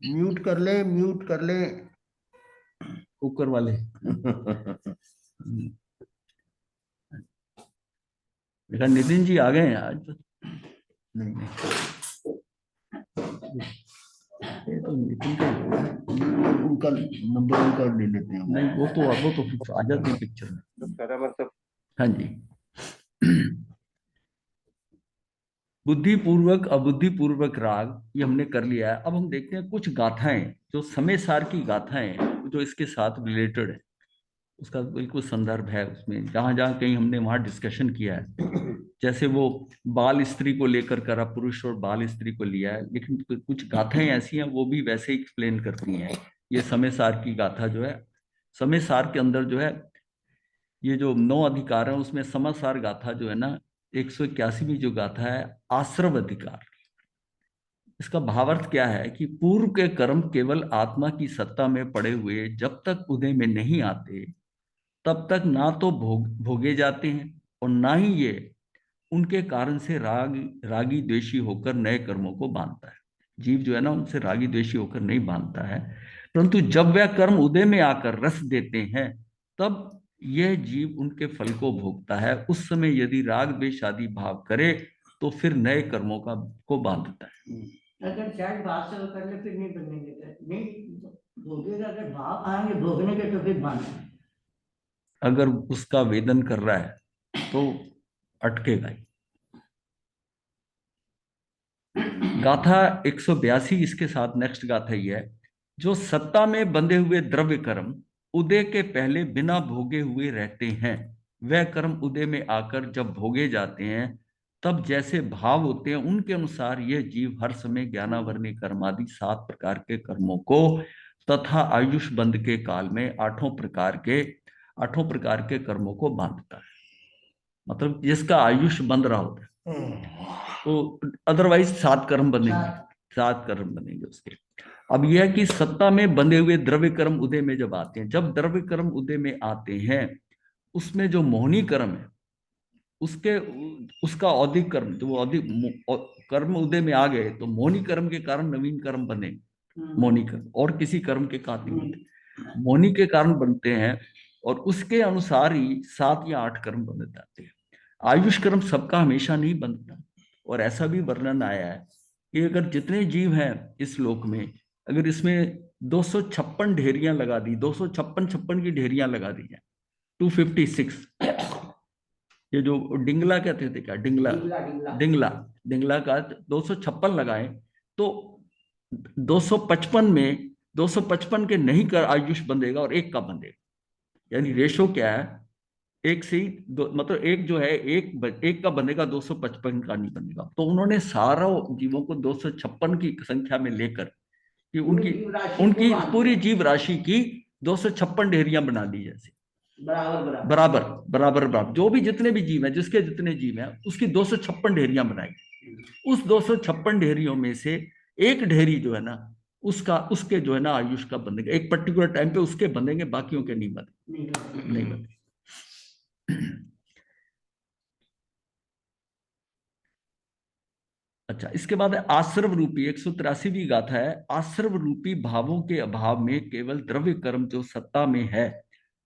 Mute कर ले, mute कर ले कुकर वाले। देखा नितिन जी आ गए हैं आज तो। नहीं नहीं, ये तो नितिन का उनका नंबर उनका ले लेते हैं। नहीं वो तो आ जाती है पिक्चर में। मतलब हाँ जी। बुद्धिपूर्वक अबुद्धिपूर्वक राग ये हमने कर लिया है। अब हम देखते हैं कुछ गाथाएं जो समय सार की गाथाएं जो इसके साथ रिलेटेड है, उसका बिल्कुल संदर्भ है उसमें। जहां जहां कहीं हमने वहां डिस्कशन किया है, जैसे वो बाल स्त्री को लेकर करा पुरुष और बाल स्त्री को लिया है, लेकिन कुछ गाथाएं ऐसी हैं वो भी वैसे ही एक्सप्लेन करती हैं। ये समय सार की गाथा जो है, समय सार के अंदर जो है ये जो 9 अधिकार है उसमें समासार गाथा जो है ना 181वीं जो गाथा है आश्रव अधिकार। इसका भावार्थ क्या है कि पूर्व के कर्म केवल आत्मा की सत्ता में पड़े हुए जब तक उदय में नहीं आते तब तक ना तो भोगे जाते हैं और ना ही ये उनके कारण से रागी द्वेषी होकर नए कर्मों को बांधता है। जीव जो है ना उनसे रागी द्वेषी होकर नहीं बांधता है, परंतु जब वह कर्म उदय में आकर रस देते हैं तब यह जीव उनके फल को भोगता है। उस समय यदि राग द्वेष आदि भाव करे तो फिर नए कर्मों को बांधता है। अगर शायद भाव से कर ले फिर नहीं बनेंगे, नहीं भोगेगा। अगर भाव आएंगे भोगने के तो फिर बांधना। अगर उसका वेदन कर रहा है तो अटकेगा ही। गाथा 182 इसके साथ नेक्स्ट गाथा ही है। जो सत्ता में बंधे हुए द्रव्य कर्म उदय के पहले बिना भोगे हुए रहते हैं, वह कर्म उदय में आकर जब भोगे जाते हैं तब जैसे भाव होते हैं उनके अनुसार यह जीव हर समय ज्ञानावरणी कर्म आदि 7 प्रकार के कर्मों को तथा आयुष बंध के काल में 8 प्रकार के कर्मों को बांधता है। मतलब जिसका आयुष बंध रहा होता है तो अदरवाइज 7 कर्म बनेंगे, 7 कर्म बनेंगे उसके। अब यह है कि सत्ता में बंधे हुए द्रव्य कर्म उदय में जब आते हैं, जब द्रव्य कर्म उदय में आते हैं उसमें जो मोहनी कर्म है उसके उसका औधिक कर्म जो औधिक कर्म उदय में आ गए तो मोहनी कर्म के कारण नवीन कर्म बने। मोहनी कर्म और किसी कर्म के कारण नहीं बनते, मोहनी के कारण बनते हैं और उसके अनुसार ही 7 या 8 कर्म बन जाते हैं। आयुष कर्म सबका हमेशा नहीं बनता। और ऐसा भी वर्णन आया है कि अगर जितने जीव हैं इस लोक में, अगर इसमें 256 ढेरियां लगा दी, 256 की ढेरियां लगा दी जाए, 256, ये जो डिंगला कहते थे, क्या डिंगला, डिंगला डिंगला का 256 लगाए तो 255 में 255 के नहीं कर आयुष बंधेगा और एक का बंधेगा। यानी रेशो क्या है, एक से ही दो, मतलब एक जो है एक का बनेगा, 255 का नहीं बनेगा। तो उन्होंने सारा जीवों को 256 की संख्या में लेकर कि उनकी उनकी पूरी जीव राशि की 256 ढेरियां बना दी, जैसे बराबर बराबर बराबर बराबर जो भी जितने भी जीव हैं, जिसके जितने जीव हैं उसकी 256 ढेरियां बनाई। उस 256 ढेरियों में से एक ढेरी जो है ना उसका उसके जो है ना आयुष का बनेगा, एक पर्टिकुलर टाइम पे उसके बनेंगे, बाकियों के नहीं बने, नहीं बने। अच्छा, इसके बाद है आश्रव रूपी 183वीं गाथा है। आश्रव रूपी भावों के अभाव में केवल द्रव्य कर्म जो सत्ता में है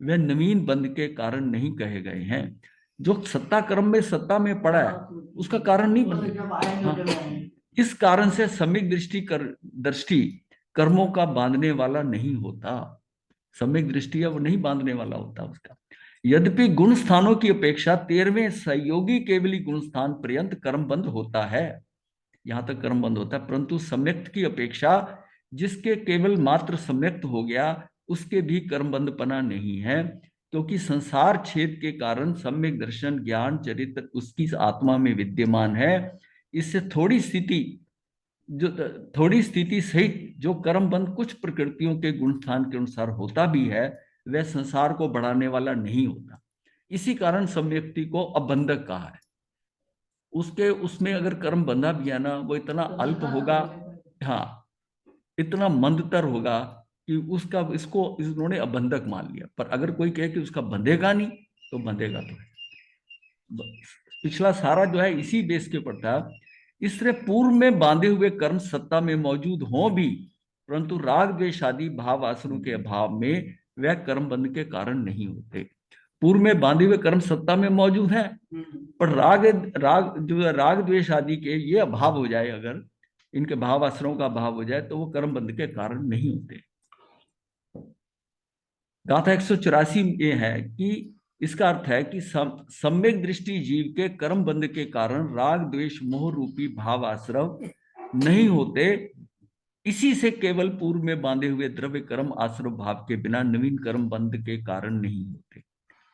वह नवीन बंध के कारण नहीं कहे गए हैं। जो सत्ता कर्म में सत्ता में पड़ा है उसका कारण नहीं बन गया। हाँ, इस कारण से सम्यक दृष्टि कर्मों का बांधने वाला नहीं होता। सम्यक दृष्टि है वो नहीं बांधने वाला होता उसका। यद्यपि गुण स्थानों की अपेक्षा 13वें सहयोगी केवली गुण स्थान पर्यंत कर्म बंद होता है, यहां तक कर्म बंद होता है, परंतु सम्यक्त की अपेक्षा जिसके केवल मात्र सम्यक्त हो गया उसके भी कर्म बंधपना नहीं है, क्योंकि संसार छेद के कारण सम्यक दर्शन ज्ञान चरित्र उसकी आत्मा में विद्यमान है। इससे थोड़ी स्थिति सहित जो कर्म बंध कुछ प्रकृतियों के गुण स्थान के अनुसार होता भी है वह संसार को बढ़ाने वाला नहीं होता। इसी कारण सम्यक्ति को अबंधक कहा है। उसके उसमें अगर कर्म बंधा भी है ना वो इतना अल्प होगा, हाँ, इतना मंदतर होगा कि उसका इसको इन्होंने अबंधक मान लिया। पर अगर कोई कहे कि उसका बंधेगा नहीं तो बंधेगा तो है। पिछला सारा जो है इसी बेस के ऊपर था। इससे पूर्व में बांधे हुए कर्म सत्ता में मौजूद हों भी, परंतु राग द्वेष आदि भाव आश्रम के अभाव में वह कर्म बंध के कारण नहीं होते। पूर्व में बांधे हुए कर्म सत्ता में मौजूद हैं, पर राग राग जो है, राग द्वेष आदि के ये अभाव हो जाए, अगर इनके भाव आश्रम का अभाव हो जाए तो वो कर्म बंध के कारण नहीं होते। गाथा 184 ये है कि इसका अर्थ है कि सम्यक दृष्टि जीव के कर्म बंध के कारण राग द्वेष मोह रूपी भाव आश्रव नहीं होते। इसी से केवल पूर्व में बांधे हुए द्रव्य कर्म आश्रव भाव के बिना नवीन कर्म बंध के कारण नहीं होते।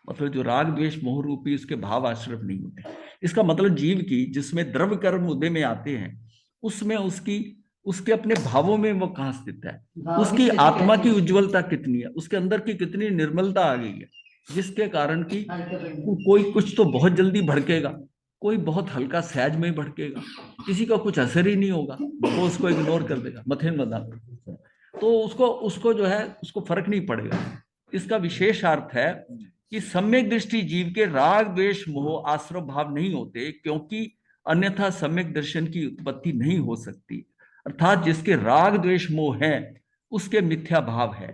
मतलब जो राग द्वेष मोह रूपी उसके भाव आश्रव नहीं होते। इसका मतलब जीव की जिसमें द्रव्य कर्म उदय में आते हैं, उसमें उसकी उसके अपने भावों में वो कहाँ स्थित है, उसकी आत्मा की उज्ज्वलता कितनी है, उसके अंदर की कितनी निर्मलता आ गई है, जिसके कारण की कोई कुछ तो बहुत जल्दी भड़केगा, कोई बहुत हल्का सहज में भड़केगा, किसी का कुछ असर ही नहीं होगा, वो उसको इग्नोर कर देगा, मथेन बदा, तो उसको उसको जो है उसको फर्क नहीं पड़ेगा। इसका विशेष अर्थ है कि सम्यक दृष्टि जीव के राग द्वेष मोह आश्रव भाव नहीं होते, क्योंकि अन्यथा सम्यक दर्शन की उत्पत्ति नहीं हो सकती। अर्थात जिसके राग द्वेष मोह है उसके मिथ्या भाव है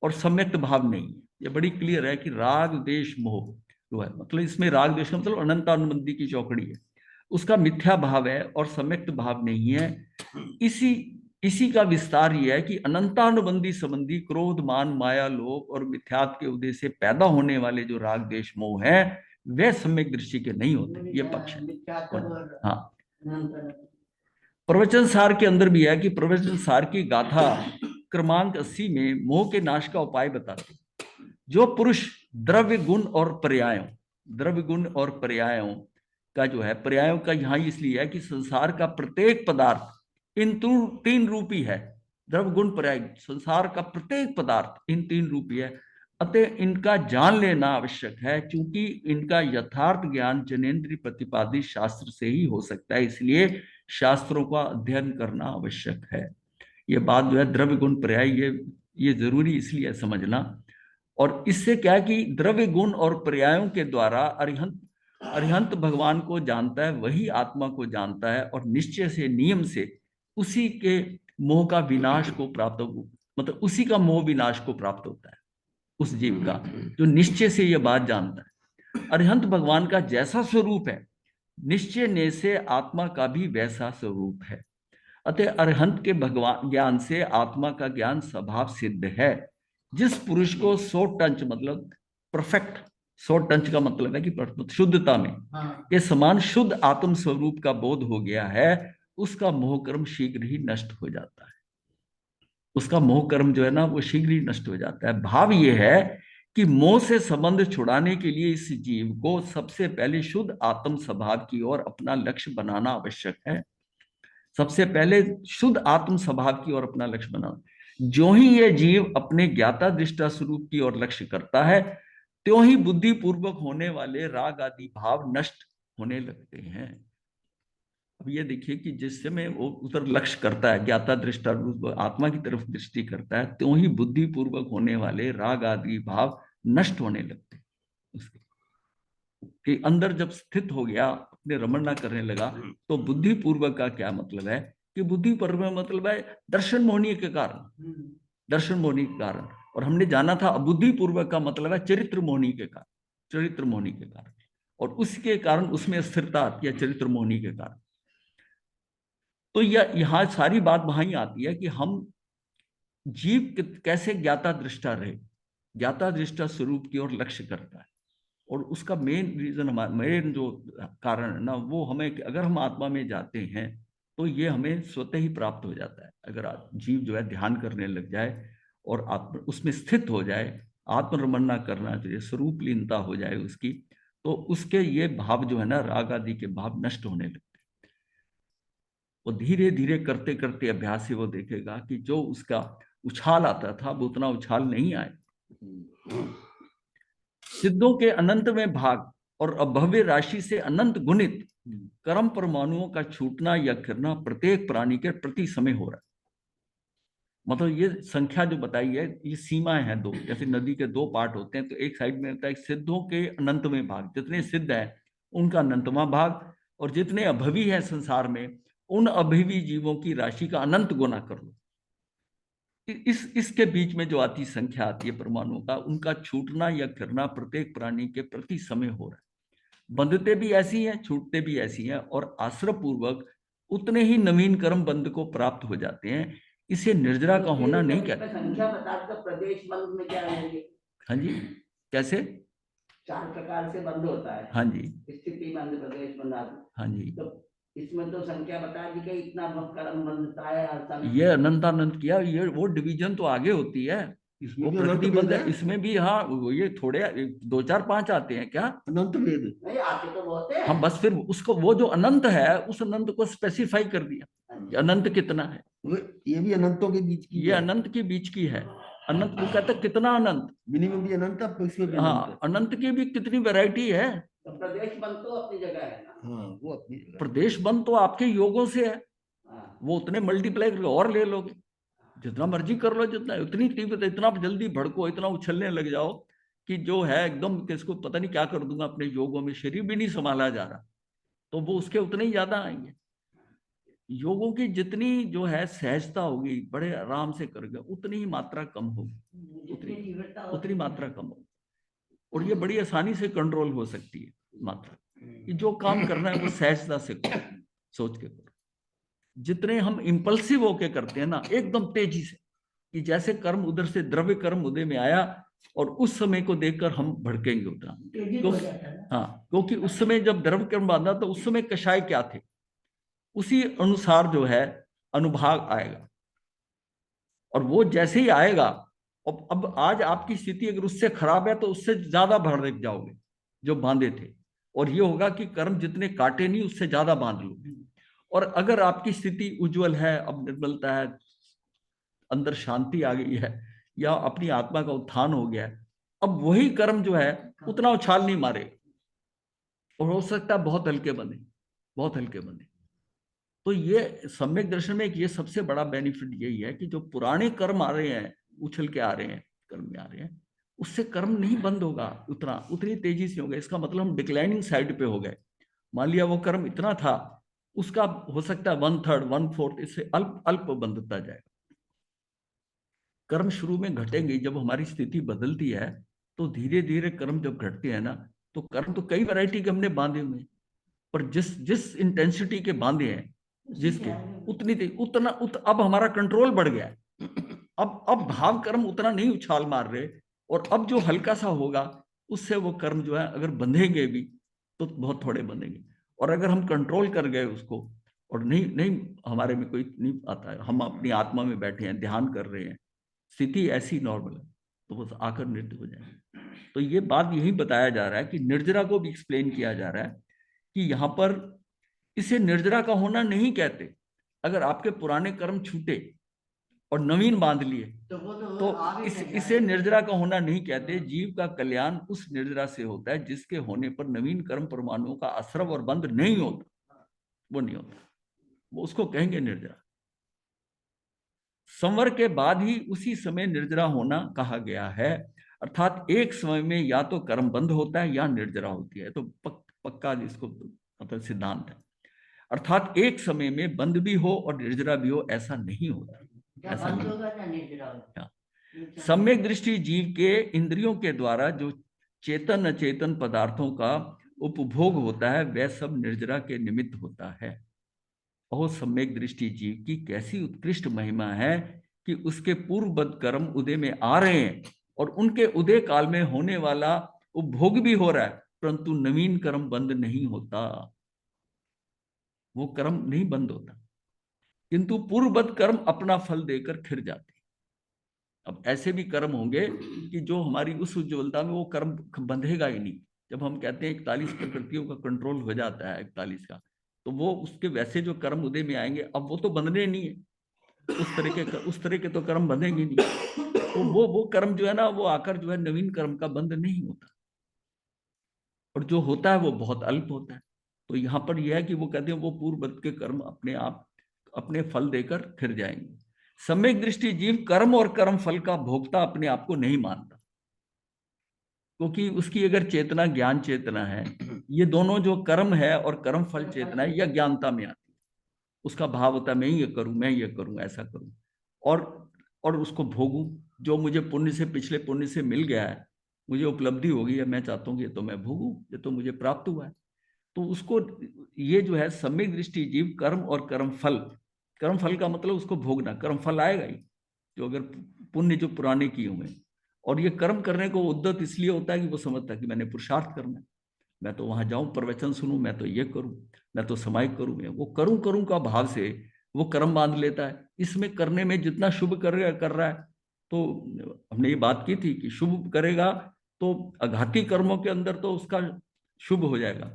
और सम्यक्त भाव नहीं है। ये बड़ी क्लियर है कि राग द्वेष मोह जो है, मतलब इसमें राग द्वेष मतलब अनंतानुबंधी की चौकड़ी है, उसका मिथ्या भाव है और सम्यक्त भाव नहीं है। इसी इसी का विस्तार यह है कि अनंतानुबंधी संबंधी क्रोध मान माया लोभ और मिथ्यात्व के उदय से पैदा होने वाले जो राग द्वेष मोह है वे सम्यक दृष्टि के नहीं होते। ये पक्ष है। हाँ, प्रवचन सार के अंदर भी है कि प्रवचन सार की गाथा क्रमांक 80 में मोह के नाश का उपाय बताते हैं। जो पुरुष द्रव्य गुण और पर्यायों, द्रव्य गुण और पर्यायों का जो है, पर्यायों का यहाँ इसलिए है कि संसार का प्रत्येक पदार्थ इन तीन रूपी है। द्रव्य गुण पर्याय, संसार का प्रत्येक पदार्थ इन तीन रूपी है, अतः इनका जान लेना आवश्यक है, क्योंकि इनका यथार्थ ज्ञान जनेन्द्रीय प्रतिपादित शास्त्र से ही हो सकता है, इसलिए शास्त्रों का अध्ययन करना आवश्यक है। ये बात जो है द्रव्य गुण पर्याय, ये जरूरी इसलिए समझना। और इससे क्या है कि द्रव्य गुण और पर्यायों के द्वारा अरिहंत भगवान को जानता है, वही आत्मा को जानता है, और निश्चय से नियम से उसी के मोह का विनाश को प्राप्त हो, मतलब उसी का मोह विनाश को प्राप्त होता है उस जीव का, जो निश्चय से यह बात जानता है। अरिहंत भगवान का जैसा स्वरूप है, निश्चय ने से आत्मा का भी वैसा स्वरूप है। अतः अरिहंत के भगवान ज्ञान से आत्मा का ज्ञान स्वभाव सिद्ध है। जिस पुरुष को 100 टंच मतलब परफेक्ट, 100 टंच का मतलब है कि शुद्धता में के समान शुद्ध आत्म स्वरूप का बोध हो गया है, उसका मोह कर्म शीघ्र ही नष्ट हो जाता है। उसका मोह कर्म जो है ना वो शीघ्र ही नष्ट हो जाता है। भाव ये है कि मोह से संबंध छुड़ाने के लिए इस जीव को सबसे पहले शुद्ध आत्म स्वभाव की ओर अपना लक्ष्य बनाना आवश्यक है। सबसे पहले शुद्ध आत्म स्वभाव की ओर अपना लक्ष्य बनाना। जो ही यह जीव अपने ज्ञाता दृष्टा स्वरूप की ओर लक्ष्य करता है, त्यों ही बुद्धि पूर्वक होने वाले राग आदि भाव नष्ट होने लगते हैं। अब ये देखिए कि जिस समय वो उधर लक्ष्य करता है, ज्ञाता दृष्टा आत्मा की तरफ दृष्टि करता है, त्यों ही बुद्धि पूर्वक होने वाले राग आदि भाव नष्ट होने लगते हैं। उसके कि अंदर जब स्थित हो गया, अपने रमणना करने लगा, तो बुद्धि पूर्वक का क्या मतलब है कि बुद्धि पूर्वक मतलब है दर्शन मोहनी के कारण, दर्शन मोहनी के कारण। और हमने जाना था अबुद्धि पूर्वक का मतलब है चरित्र मोहनी के कारण, चरित्र मोहनी के कारण, और उसके कारण उसमें स्थिरता आती है चरित्र मोहनी के कारण। तो यह यहाँ सारी बात वहां ही आती है कि हम जीव कैसे ज्ञाता दृष्टा रहे, ज्ञाता दृष्टा स्वरूप की ओर लक्ष्य करता है। और उसका मेन रीजन, हमारा मेन जो कारण है ना, वो हमें, अगर हम आत्मा में जाते हैं तो ये हमें स्वतः ही प्राप्त हो जाता है। अगर जीव जो है ध्यान करने लग जाए और आत्मा उसमें स्थित हो जाए, आत्मरमन्ना करना चाहिए, स्वरूप लीनता हो जाए उसकी, तो उसके ये भाव जो है ना, राग आदि के भाव नष्ट होने लगते हैं। वो धीरे धीरे करते करते अभ्यास से वो देखेगा कि जो उसका उछाल आता था वो उतना उछाल नहीं आए। सिद्धों के अनंत में भाग और अभव्य राशि से अनंत गुणित कर्म परमाणुओं का छूटना या गिरना प्रत्येक प्राणी के प्रति समय हो रहा है। मतलब ये संख्या जो बताई है, ये सीमाएं हैं दो, जैसे नदी के दो पार्ट होते हैं, तो एक साइड में होता है सिद्धों के अनंत में भाग, जितने सिद्ध हैं उनका अनंतवां भाग, और जितने अभवी हैं संसार में उन अभवी जीवों की राशि का अनंत गुना कर लो। इसके बीच में जो आती संख्या आती है परमाणुओं का, उनका छूटना या गिरना प्रत्येक प्राणी के प्रति समय हो रहा है। बंधते भी ऐसी हैं, छूटते भी ऐसी हैं, और आश्रय पूर्वक उतने ही नवीन कर्म बंध को प्राप्त हो जाते हैं। इसे निर्जरा का होना नहीं कहते। संख्या बता दो, प्रदेश बंध में क्या है ये? हाँ जी, कैसे? 4 प्रकार से बंध होता है। हाँ जी, स्थिति बंध, प्रदेश बंध आदि। हाँ जी, तो इसमें तो संख्या बता दी कि इतना कर्म बंधता है हर समय। ये अनंतानंत किया, ये वो डिवीजन तो आगे होती है। वो प्रकृति बंध है, इसमें भी हाँ ये थोड़े 2 4 5 आते हैं क्या? अनंत वेद नहीं आते तो बहुत है। हम बस फिर उसको, वो जो अनंत है उस अनंत को स्पेसिफाई कर दिया कि अनंत कितना है। ये भी अनंतों के बीच की ये अनंत के बीच की है। अनंत को कहते हैं कितना अनंत, मिनिमम भी अनंत है, इसमें भी हाँ अनंत की भी कितनी वैरायटी है। तो प्रदेश बंद तो अपनी जगह है ना। हाँ वो अपनी जगह। प्रदेश बंद तो आपके योगों से है, हाँ। वो उतने मल्टीप्लाई और ले लोगे, जितना मर्जी कर लो, जितना उतनी तीव्रता, इतना जल्दी भड़को, इतना उछलने लग जाओ कि जो है एकदम किसको पता नहीं क्या कर दूंगा अपने योगों में, शरीर भी नहीं संभाला जा रहा, तो वो उसके उतने ही ज्यादा आएंगे। योगों की जितनी जो है सहजता होगी, बड़े आराम से करोगे, उतनी ही मात्रा कम होगी, उतनी मात्रा कम होगी, और ये बड़ी आसानी से कंट्रोल हो सकती है मात्रा। कि जो काम करना है वो सहजता से करो, सोच के करो। जितने हम इंपल्सिव होके करते हैं ना, एकदम तेजी से, कि जैसे कर्म उधर से द्रव्य कर्म उदय में आया और उस समय को देखकर हम भड़केंगे उतना, हाँ, क्योंकि उस समय जब द्रव्य कर्म बांधा तो उस समय कषाय क्या थे, उसी अनुसार जो है अनुभाग आएगा, और वो जैसे ही आएगा, अब आज आपकी स्थिति अगर उससे खराब है तो उससे ज्यादा भड़क जाओगे जो बांधे थे, और ये होगा कि कर्म जितने काटे नहीं उससे ज्यादा बांध लोगे। और अगर आपकी स्थिति उज्जवल है, अब निर्मलता है, अंदर शांति आ गई है, या अपनी आत्मा का उत्थान हो गया है, अब वही कर्म जो है उतना उछाल नहीं मारेगा, और हो सकता है बहुत हल्के बने, बहुत हल्के बने। तो ये सम्यक दर्शन में ये सबसे बड़ा बेनिफिट यही है कि जो पुराने कर्म आ रहे हैं, उछल के आ रहे हैं, कर्म में आ रहे हैं, उससे कर्म नहीं बंद होगा उतना, उतनी तेजी से होगा। इसका मतलब हम डिक्लाइनिंग साइड पे हो गए। मान लिया वो कर्म इतना था, उसका हो सकता है 1/3 1/4 इससे अल्प अल्प बंधता जाएगा। कर्म शुरू में घटेंगे, जब हमारी स्थिति बदलती है तो धीरे धीरे कर्म जब घटते हैं ना, तो कर्म तो कई वैरायटी के हमने बांधे हुए हैं, पर जिस जिस इंटेंसिटी के बांधे हैं, जिसके उतनी उतना अब हमारा कंट्रोल बढ़ गया है। अब भाव कर्म उतना नहीं उछाल मार रहे, और अब जो हल्का सा होगा उससे वो कर्म जो है अगर बंधेंगे भी तो बहुत थोड़े बंधेंगे, और अगर हम कंट्रोल कर गए उसको, और नहीं नहीं हमारे में कोई नहीं आता है, हम अपनी आत्मा में बैठे हैं, ध्यान कर रहे हैं, स्थिति ऐसी नॉर्मल है, तो वो आकर नृत्य हो जाए। तो ये बात यही बताया जा रहा है कि निर्जरा को भी एक्सप्लेन किया जा रहा है कि यहाँ पर इसे निर्जरा का होना नहीं कहते। अगर आपके पुराने कर्म छूटे और नवीन बांध लिए तो इसे निर्जरा का होना नहीं कहते। जीव का कल्याण उस निर्जरा से होता है जिसके होने पर नवीन कर्म परमाणुओं का आश्रव और बंध नहीं होता, वो नहीं होता, वो उसको कहेंगे निर्जरा। संवर के बाद ही उसी समय निर्जरा होना कहा गया है, अर्थात एक समय में या तो कर्म बंध होता है या निर्जरा होती है। तो पक्का इसको मतलब सिद्धांत है, अर्थात एक समय में बंध भी हो और निर्जरा भी हो, ऐसा नहीं होता, ऐसा नहीं होता। सम्यक दृष्टि जीव के इंद्रियों के द्वारा जो चेतन अचेतन पदार्थों का उपभोग होता है वह सब निर्जरा के निमित्त होता है। और सम्यक दृष्टि जीव की कैसी उत्कृष्ट महिमा है कि उसके पूर्वबद्ध कर्म उदय में आ रहे हैं, और उनके उदय काल में होने वाला उपभोग भी हो रहा है, परंतु नवीन कर्म बंद नहीं होता, वो कर्म नहीं बंद होता, किंतु पूर्वबद्ध कर्म अपना फल देकर खिर जाते हैं। अब ऐसे भी कर्म होंगे कि जो हमारी उस उज्ज्वलता में वो कर्म बंधेगा ही नहीं। जब हम कहते हैं 41 प्रकृतियों का कंट्रोल हो जाता है 41 का, तो वो उसके वैसे जो कर्म उदय में आएंगे, अब वो तो बंधने नहीं है, उस तरह के तो कर्म बंधेंगे नहीं, तो वो कर्म जो है ना, वो आकर जो है नवीन कर्म का बंध नहीं होता, और जो होता है वो बहुत अल्प होता है। तो यहाँ पर यह है कि वो कहते हैं वो पूर्ववत के कर्म अपने आप अपने फल देकर फिर जाएंगे। सम्यक दृष्टि जीव कर्म और कर्म फल का भोक्ता अपने आप को नहीं मानता। क्योंकि उसकी अगर चेतना ज्ञान चेतना है, ये दोनों जो कर्म है और कर्म फल चेतना है, यह ज्ञानता में आती है। उसका भाव होता है मैं ये करूं, मैं ये करूं, ऐसा करूं, और और उसको भोगूं। जो मुझे पुण्य से, पिछले पुण्य से मिल गया है, मुझे उपलब्धि हो गई है, मैं चाहता हूँ कि ये तो मैं भोगूं, ये तो मुझे प्राप्त हुआ है। तो उसको, ये जो है सम्यक दृष्टि जीव कर्म और कर्म फल, कर्म फल का मतलब उसको भोगना, कर्म फल आएगा ही, जो अगर पुण्य जो पुराने किए हुए हैं। और ये कर्म करने को उद्यत इसलिए होता है कि वो समझता है कि मैंने पुरुषार्थ करना है, मैं तो वहां जाऊं, प्रवचन सुनूं, मैं तो ये करूं, मैं तो समाई करूं, मैं वो करूं करूं का भाव से वो कर्म बांध लेता है। इसमें करने में जितना शुभ कर रहा है, तो हमने ये बात की थी कि शुभ करेगा तो अघाती कर्मों के अंदर तो उसका शुभ हो जाएगा,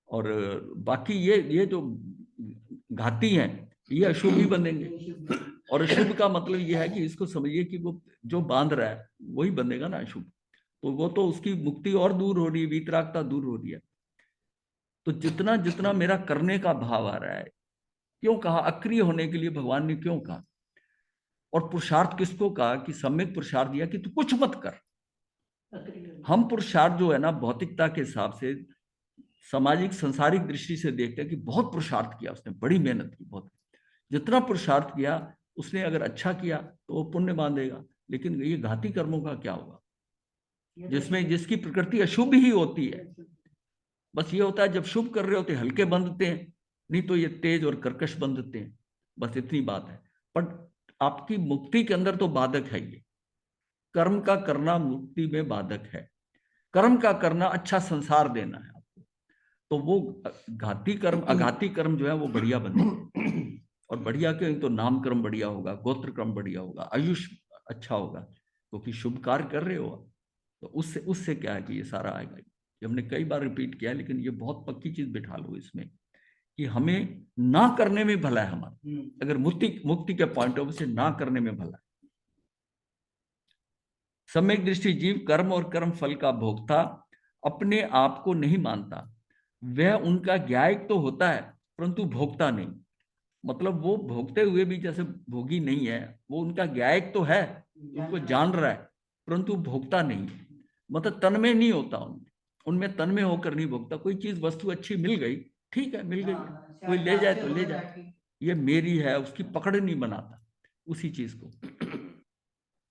और बाकी ये जो घाती हैं ये अशुभ ही बनेंगे। और अशुभ का मतलब ये है कि इसको समझिए कि वो जो बांध रहा है वही बनेगा ना अशुभ, तो वो तो उसकी मुक्ति और दूर हो रही है, वीतरागता दूर हो रही है। तो जितना जितना मेरा करने का भाव आ रहा है, क्यों कहा अक्रिय होने के लिए भगवान ने, क्यों कहा, और पुरुषार्थ किसको कहा कि सम्यक पुरुषार्थ दिया कि तू कुछ मत कर। हम पुरुषार्थ जो है ना भौतिकता के हिसाब से, सामाजिक संसारिक दृष्टि से देखते हैं कि बहुत पुरुषार्थ किया उसने, बड़ी मेहनत की, बहुत, जितना पुरुषार्थ किया उसने अगर अच्छा किया तो वो पुण्य बांधेगा। लेकिन ये घाती कर्मों का क्या होगा, जिसमें जिसकी प्रकृति अशुभ ही होती है। बस ये होता है जब शुभ कर रहे होते हैं हल्के बंधते हैं, नहीं तो ये तेज और कर्कश बंधते हैं, बस इतनी बात है। पर आपकी मुक्ति के अंदर तो बाधक है ये, कर्म का करना मुक्ति में बाधक है। कर्म का करना अच्छा संसार देना है आपको, तो वो घाती कर्म अघाती कर्म जो है वो बढ़िया बनेंगे। और बढ़िया क्यों, तो नाम कर्म बढ़िया होगा, गोत्र कर्म बढ़िया होगा, आयुष अच्छा होगा, क्योंकि शुभ कार्य कर रहे हो। तो उससे उससे क्या है कि ये सारा आएगा। ये हमने कई बार रिपीट किया है, लेकिन ये बहुत पक्की चीज बिठा लो इसमें कि हमें ना करने में भला है हमारा, अगर मुक्ति मुक्ति के पॉइंट ऑफ व्यू से ना करने में भला है। सम्यक दृष्टि जीव कर्म और कर्म फल का भोक्ता अपने आप को नहीं मानता, वह उनका ज्ञायक तो होता है परंतु भोक्ता नहीं। मतलब वो भोगते हुए भी जैसे भोगी नहीं है, वो उनका ज्ञायक तो है, उनको जान रहा है, परंतु भोगता नहीं, मतलब तन में नहीं होता उनमें, उनमें तन में होकर नहीं भोगता। कोई चीज वस्तु अच्छी मिल गई, ठीक है मिल गई है, कोई ले जाए तो ले जाए, ये मेरी है, उसकी पकड़ नहीं बनाता उसी चीज को,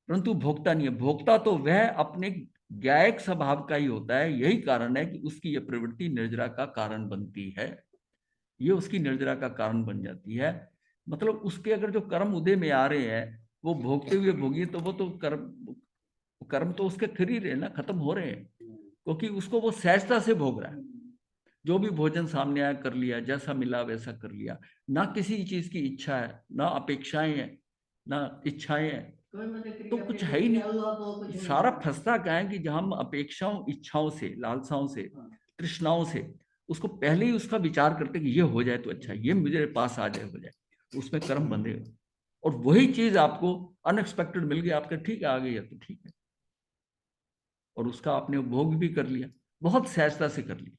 परंतु भोक्ता नहीं है। भोक्ता तो वह अपने ज्ञायक स्वभाव का ही होता है, यही कारण है कि उसकी यह प्रवृत्ति निर्जरा का कारण बनती है, ये उसकी निर्जरा का कारण बन जाती है। मतलब उसके अगर जो कर्म उदय में आ रहे हैं वो भोगते हुए भोगी, तो वो तो कर्म कर्म तो उसके फिर ही रहे ना, खत्म हो रहे हैं, क्योंकि उसको वो सहजता से भोग रहा है। जो भी भोजन सामने आया कर लिया, जैसा मिला वैसा कर लिया, ना किसी चीज की इच्छा है, ना अपेक्षाएं हैं, ना इच्छाएं हैं, तो कुछ है ही नहीं। सारा फंसता क्या है कि जहां हम अपेक्षाओं, इच्छाओं से, लालसाओं से, तृष्णाओं से उसको पहले ही उसका विचार करते कि ये हो जाए तो अच्छा, ये मेरे पास आ जाए, हो जाए, तो उसमें कर्म बंधेगा। और वही चीज आपको अनएक्सपेक्टेड मिल गई, आपके ठीक है आ गई है तो ठीक है, और उसका आपने भोग भी कर लिया, बहुत सहजता से कर लिया।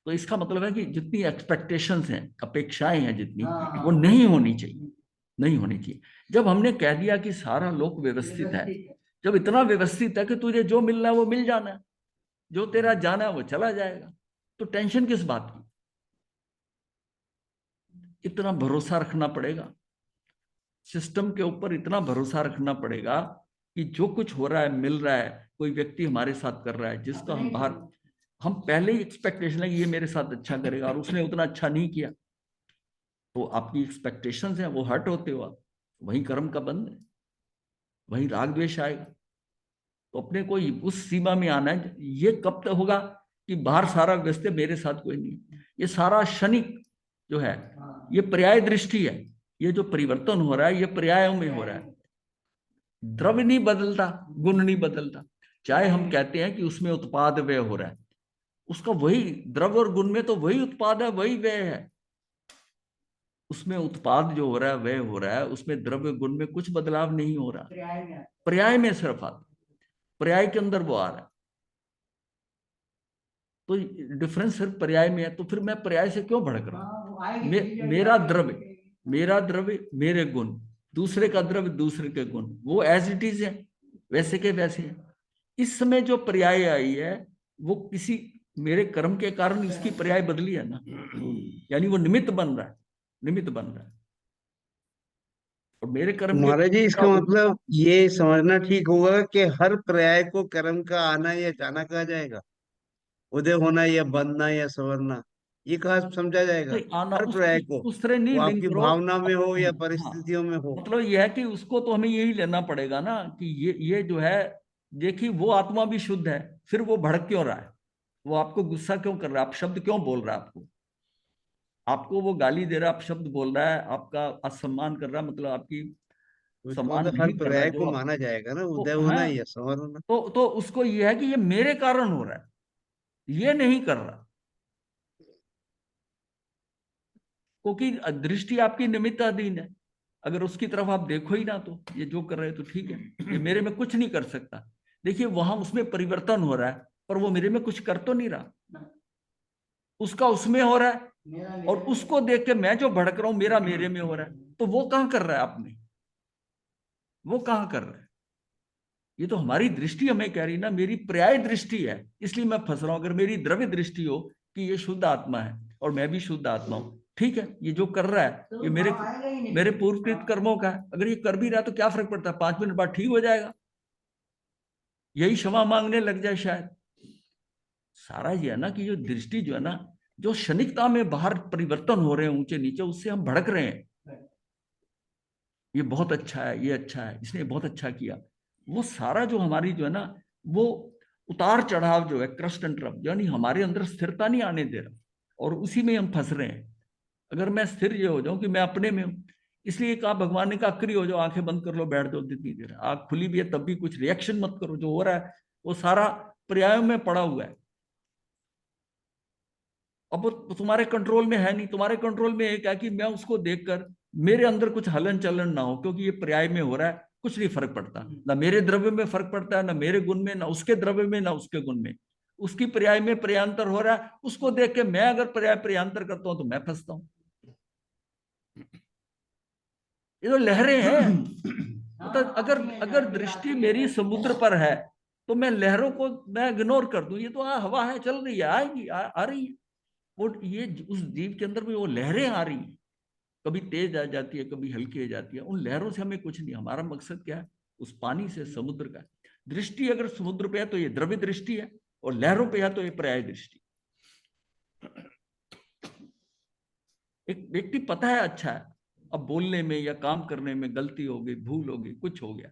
तो इसका मतलब है कि जितनी एक्सपेक्टेशंस हैं, अपेक्षाएं हैं जितनी, वो नहीं होनी चाहिए, नहीं होनी चाहिए। जब हमने कह दिया कि सारा लोक व्यवस्थित है, जब इतना व्यवस्थित है कि तुझे जो मिलना है वो मिल जाना है, जो तेरा जाना है वो चला जाएगा, तो टेंशन किस बात की। इतना भरोसा रखना पड़ेगा सिस्टम के ऊपर, इतना भरोसा रखना पड़ेगा कि जो कुछ हो रहा है मिल रहा है, कोई व्यक्ति हमारे साथ कर रहा है जिसका हम बाहर, हम पहले ही एक्सपेक्टेशन है कि ये मेरे साथ अच्छा करेगा और उसने उतना अच्छा नहीं किया, तो आपकी एक्सपेक्टेशंस हैं वो हर्ट होते हो आप, वही कर्म का बंध है, वही राग द्वेष आएगा। तो अपने को उस सीमा में आना है। ये कब तक होगा कि बाहर सारा व्यस्त है, मेरे साथ कोई नहीं। ये सारा क्षणिक जो है, ये पर्याय दृष्टि है। ये जो परिवर्तन हो रहा है ये पर्यायों में हो रहा है, द्रव्य नहीं बदलता, गुण नहीं बदलता। चाहे हम कहते हैं कि उसमें उत्पाद व्यय हो रहा है, उसका वही द्रव्य और गुण में तो वही उत्पाद है, वही व्यय है। उसमें उत्पाद जो हो रहा है व्यय हो रहा है, उसमें द्रव्य गुण में कुछ बदलाव नहीं हो रहा, पर्याय में सिर्फ आता, पर्याय के अंदर वो आ रहा है। तो डिफरेंस सिर्फ पर्याय में है, तो फिर मैं पर्याय से क्यों भड़क रहा हूं। मेरा द्रव्य मेरे गुण, दूसरे का द्रव्य दूसरे के गुण, वो एज इट इज है, वैसे के वैसे हैं। इस समय जो पर्याय आई है वो किसी मेरे कर्म के कारण इसकी पर्याय बदली है ना, यानी वो निमित्त बन रहा है, निमित्त बन रहा है। और मेरे तो कर्म के महाराज जी, इसका उल्टा। मतलब ये समझना ठीक होगा कि हर पर्याय को कर्म का आना या जाना कहा जाएगा, उदय होना या बनना या संवरना, ये कहा समझा जाएगा नहीं आना हर उस पर्याय उस, को, उस तरह वो नहीं लिंक आपकी करो। भावना में हो या हाँ, परिस्थितियों में हो। मतलब यह है कि उसको तो हमें यही लेना पड़ेगा ना कि ये जो है, देखिए वो आत्मा भी शुद्ध है, फिर वो भड़क क्यों रहा है, वो आपको गुस्सा क्यों कर रहा है, आप शब्द क्यों बोल रहा है, आपको आपको वो गाली दे रहा है, आप शब्द बोल रहा है, आपका असम्मान कर रहा है, मतलब आपकी तो इसका सम्मान मतलब हर नहीं कर रहा है पर्याय जो को आप। माना जाएगा ना, उदय तो होना हाँ, या संवर होना। तो उसको ये है कि ये मेरे कारण हो रहा है, ये नहीं कर रहा, क्योंकि दृष्टि आपकी निमित्त अधीन है। अगर उसकी तरफ आप देखो ही ना तो ये जो कर रहे हैं तो ठीक है, ये मेरे में कुछ नहीं कर सकता। देखिए वहां उसमें परिवर्तन हो रहा है, पर वो मेरे में कुछ कर तो नहीं रहा, उसका उसमें हो रहा है। मेरा और मेरे उसको देख के मैं जो भड़क रहा हूं, मेरा मेरे में हो रहा है, तो वो कहां कर रहा है आपने, वो कहां कर रहा है। ये तो हमारी दृष्टि हमें कह रही ना, मेरी पर्याय दृष्टि है, इसलिए मैं फंस रहा हूं। अगर मेरी द्रव्य दृष्टि हो कि ये शुद्ध आत्मा है और मैं भी शुद्ध आत्मा हूं, ठीक है, ये जो कर रहा है तो ये मेरे भाव आएगा ही नहीं। मेरे पूर्वकृत कर्मों का है। अगर ये कर भी रहा है तो क्या फर्क पड़ता है, 5 मिनट बाद ठीक हो जाएगा, यही क्षमा मांगने लग जाए शायद। सारा ये है ना कि जो दृष्टि जो है ना, जो क्षणिकता में बाहर परिवर्तन हो रहे हैं ऊंचे नीचे, उससे हम भड़क रहे हैं। ये बहुत अच्छा है, ये अच्छा है, इसने बहुत अच्छा किया, वो सारा जो हमारी जो है ना, वो उतार चढ़ाव जो है, क्रस्ट एंड ट्रप, यानी हमारे अंदर स्थिरता नहीं आने दे रहा, और उसी में हम फंस रहे हैं। अगर मैं स्थिर ये हो जाऊं कि मैं अपने में हूं, इसलिए कहा भगवान ने कहा अक्री हो जाओ, आंखें बंद कर लो, बैठ जाओ जितनी देर, आंख खुली भी है तब भी कुछ रिएक्शन मत करो, जो हो रहा है वो सारा पर्यायों में पड़ा हुआ है। अब वो तुम्हारे कंट्रोल में है नहीं, तुम्हारे कंट्रोल में एक है कि मैं उसको देखकर मेरे अंदर कुछ हलन चलन ना हो, क्योंकि ये पर्याय में हो रहा है, कुछ नहीं फर्क पड़ता, ना मेरे द्रव्य में फर्क पड़ता है, ना मेरे गुण में, ना उसके द्रव्य में, ना उसके गुण में। उसकी पर्याय में पर्यांतर हो रहा है, उसको देख के मैं अगर पर्याय पर्यांतर करता हूं तो मैं फंसता हूं। ये तो लहरें हैं। मतलब अगर अगर दृष्टि मेरी समुद्र पर है, तो मैं लहरों को मैं इग्नोर कर दूं, ये तो हवा है, चल रही है, आएगी, आ रही है। वो ये उस जीव के अंदर भी वो लहरें आ रही हैं, कभी तेज आ जाती है, कभी हल्की आ जाती है, उन लहरों से हमें कुछ नहीं, हमारा मकसद क्या है, उस पानी से समुद्र का। दृष्टि अगर समुद्र पे है तो ये द्रव्य दृष्टि है, और लहरों पे है तो ये पर्याय दृष्टि। एक व्यक्ति पता है अच्छा है, अब बोलने में या काम करने में गलती हो गई, भूल हो गई, कुछ हो गया,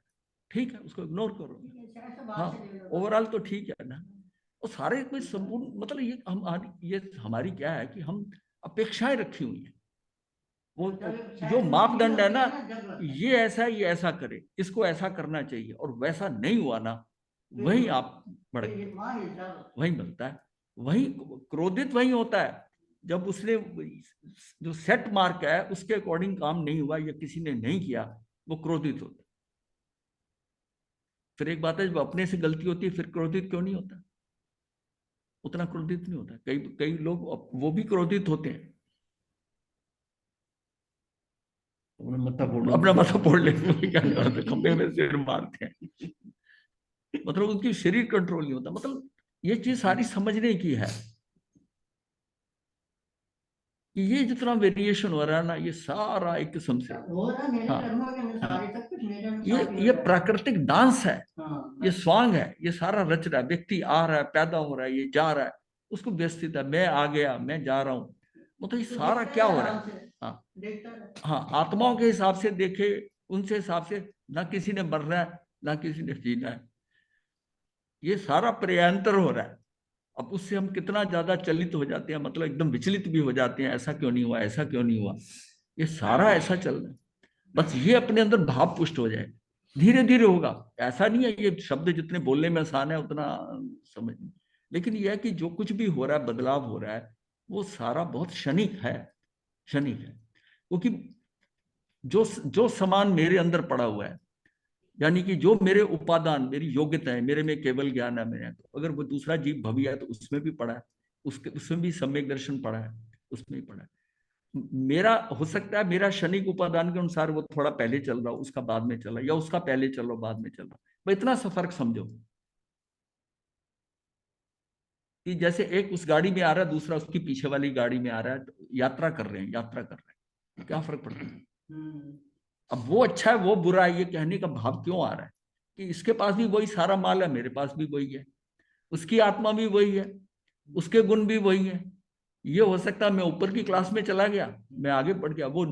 ठीक है, उसको इग्नोर करो। हाँ, ओवरऑल तो ठीक है ना। और सारे कोई संपूर्ण, मतलब ये हमारी क्या है कि हम अपेक्षाएं रखी हुई हैं। वो जो मापदंड है ना, ये ऐसा, ये ऐसा करे, इसको ऐसा करना चाहिए, और वैसा नहीं हुआ ना, वही आप भड़कते, वही मिलता है, वही क्रोधित वही होता है जब उसने जो सेट मार्क है उसके अकॉर्डिंग काम नहीं हुआ या किसी ने नहीं किया, वो क्रोधित होता है। फिर एक बात है, जब अपने से गलती होती है फिर क्रोधित क्यों नहीं होता, उतना क्रोधित नहीं होता। कई कई लोग वो भी क्रोधित होते हैं, अपना माथा फोड़ लेते हैं, क्या करते, खंबे में सिर मारते हैं, मतलब उनकी शरीर कंट्रोल नहीं होता। मतलब ये चीज सारी समझने की है कि ये जितना वेरिएशन हो रहा है ना, ये सारा एक किस्म से, हो रहा मेरे हाँ कर्मों के अनुसार हाँ, ही, सब कुछ मेरे अनुसार ही ये हो रहा है। प्राकृतिक डांस है, हाँ, ये स्वांग है, ये सारा रच रहा है, व्यक्ति आ रहा है, पैदा हो रहा है, ये जा रहा है, उसको व्यवस्थित है, मैं आ गया, मैं जा रहा हूँ, मतलब ये तो सारा देखता क्या है हो रहा आराम है। से, हाँ देखता है। हाँ, आत्माओं के हिसाब से देखे, उनसे हिसाब से, ना किसी ने मरना है ना किसी ने जीना है, ये सारा प्रयांतर हो रहा है। अब उससे हम कितना ज्यादा चलित हो जाते हैं, मतलब एकदम विचलित भी हो जाते हैं, ऐसा क्यों नहीं हुआ, ऐसा क्यों नहीं हुआ, ये सारा ऐसा चल रहा है। बस ये अपने अंदर भाव पुष्ट हो जाए, धीरे धीरे होगा। ऐसा नहीं है ये शब्द जितने बोलने में आसान है उतना समझ नहीं, लेकिन यह है कि जो कुछ भी हो रहा है, बदलाव हो रहा है, वो सारा बहुत क्षणिक है, क्षणिक है। क्योंकि जो जो समान मेरे अंदर पड़ा हुआ है, यानी कि जो मेरे उपादान, मेरी योग्यता है, मेरे में केवल ज्ञान है, मेरे तो अगर वो दूसरा जीव भवी है तो उसमें भी पड़ा है, उसके उसमें भी सम्यक दर्शन पड़ा है, उसमें भी पड़ा है। मेरा हो सकता है मेरा क्षणिक उपादान के अनुसार वो थोड़ा पहले चल रहा हो, उसका बाद में चला, या उसका पहले चल रहा बाद में चल रहा, भाई इतना सा फर्क समझो कि जैसे एक उस गाड़ी में आ रहा है, दूसरा उसकी पीछे वाली गाड़ी में आ रहा है, तो यात्रा कर रहे हैं, यात्रा कर रहे हैं, क्या फर्क पड़ता है? अब वो अच्छा है वो बुरा है, ये कहने का भाव क्यों आ रहा है कि इसके पास भी वही सारा माल है, मेरे पास भी वही है, उसकी आत्मा भी वही है, उसके गुण भी वही है। ये हो सकता है मैं ऊपर की क्लास में चला गया, मैं आगे बढ़ गया, वो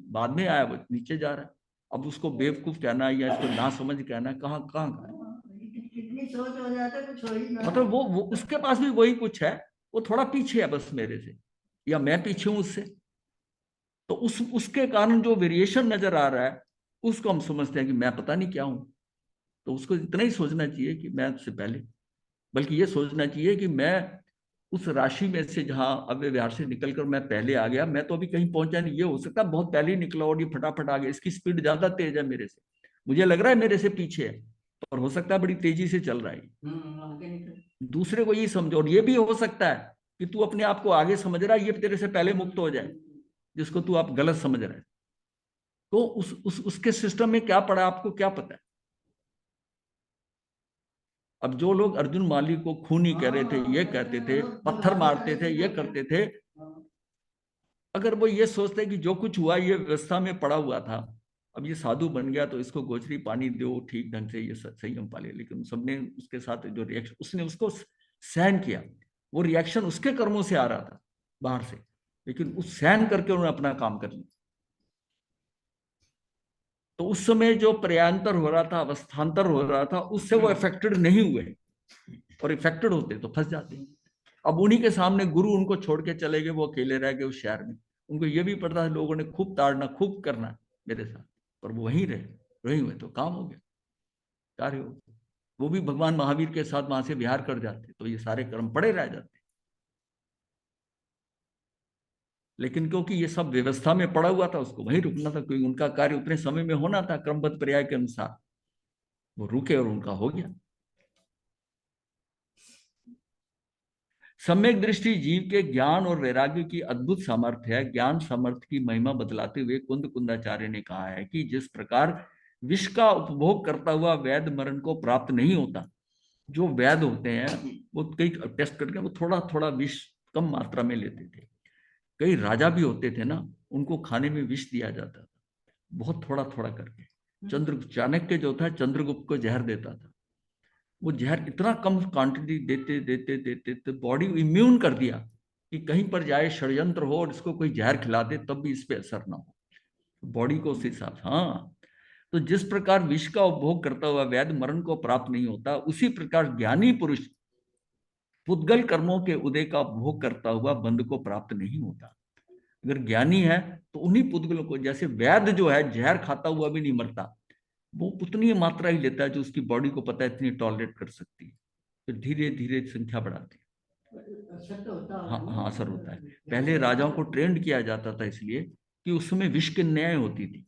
बाद में आया, वो नीचे जा रहा है। अब उसको बेवकूफ कहना या इसको ना समझ कहना, कहाँ कहाँ का है? कितनी सोच हो जाता है, कुछ हो ही ना। मतलब वो उसके पास भी वही कुछ है, वो थोड़ा पीछे है बस मेरे से, या मैं पीछे हूं उससे। तो उसके कारण जो वेरिएशन नजर आ रहा है, उसको हम समझते हैं कि मैं पता नहीं क्या हूं। तो उसको इतना ही सोचना चाहिए कि मैं उससे पहले, बल्कि ये सोचना चाहिए कि मैं उस राशि में से जहां अव्यय विहार से निकलकर मैं पहले आ गया, मैं तो अभी कहीं पहुंचा नहीं। ये हो सकता है बहुत पहले ही निकला और ये फटाफट आ गया, इसकी स्पीड ज्यादा तेज है मेरे से, मुझे लग रहा है मेरे से पीछे है, और हो सकता है बड़ी तेजी से चल रहा है। आगे निकल। दूसरे को ये समझो, और ये भी हो सकता है कि तू अपने आप को आगे समझ रहा है, ये तेरे से पहले मुक्त हो जाए, जिसको तू आप गलत समझ रहा है। तो उसके सिस्टम में क्या पड़ा आपको क्या पता है? अब जो लोग अर्जुन माली को खूनी कह रहे थे, ये कहते थे, पत्थर मारते थे, ये करते थे, अगर वो ये सोचते कि जो कुछ हुआ ये व्यवस्था में पड़ा हुआ था, अब ये साधु बन गया तो इसको गोचरी पानी दो ठीक ढंग से, ये संयम पाले, लेकिन सबने उसके साथ जो रिएक्शन, उसने उसको सहन किया, वो रिएक्शन उसके कर्मों से आ रहा था बाहर से, लेकिन उस सहन करके उन्होंने अपना काम कर लिया। तो उस समय जो प्रयांतर हो रहा था, अवस्थान्तर हो रहा था, उससे वो अफेक्टेड नहीं हुए, और इफेक्टेड होते तो फंस जाते। अब उन्हीं के सामने गुरु उनको छोड़ के चले गए, वो अकेले रह गए उस शहर में। उनको ये भी पता है लोगों ने खूब ताड़ना, खूब करना मेरे साथ, पर वो वहीं रहे, वहीं हुए तो काम हो गया, कार्य हो गया। वो भी भगवान महावीर के साथ वहां से विहार कर जाते तो ये सारे कर्म पड़े रह जाते। लेकिन क्योंकि ये सब व्यवस्था में पड़ा हुआ था, उसको वहीं रुकना था, क्योंकि उनका कार्य उतने समय में होना था क्रमबद्ध पर्याय के अनुसार, वो रुके और उनका हो गया। सम्यक दृष्टि जीव के ज्ञान और वैराग्य की अद्भुत सामर्थ्य है। ज्ञान सामर्थ्य की महिमा बतलाते हुए कुंद कुंदाचार्य ने कहा है कि जिस प्रकार विष का उपभोग करता हुआ वैद मरण को प्राप्त नहीं होता, जो वैद होते हैं वो कई टेस्ट करके वो थोड़ा थोड़ा विष कम मात्रा में लेते थे। कई राजा भी होते थे ना, उनको खाने में विष दिया जाता था, बहुत थोड़ा थोड़ा करके। चाणक्य जो था, चंद्रगुप्त को जहर देता था, वो जहर इतना कम क्वांटिटी देते देते देते तो बॉडी इम्यून कर दिया कि कहीं पर जाए षड्यंत्र हो और इसको कोई जहर खिला दे तब भी इस पे असर ना हो, बॉडी को उस हिसाब से। हाँ, तो जिस प्रकार विष का उपभोग करता हुआ वैद्य मरण को प्राप्त नहीं होता, उसी प्रकार ज्ञानी पुरुष पुद्गल कर्मों के उदय का उपभोग करता हुआ बंध को प्राप्त नहीं होता। अगर ज्ञानी है तो उन्हीं पुद्गलों को, जैसे वैद्य जो है जहर खाता हुआ भी नहीं मरता, वो उतनी मात्रा ही लेता है जो उसकी बॉडी को पता है इतनी टॉलरेट कर सकती है, फिर धीरे धीरे संख्या बढ़ाती है। असर तो होता हाँ होगा हाँ, ना। असर होता है। पहले राजाओं को ट्रेंड किया जाता था इसलिए कि उस समय विष कन्याएं होती थी,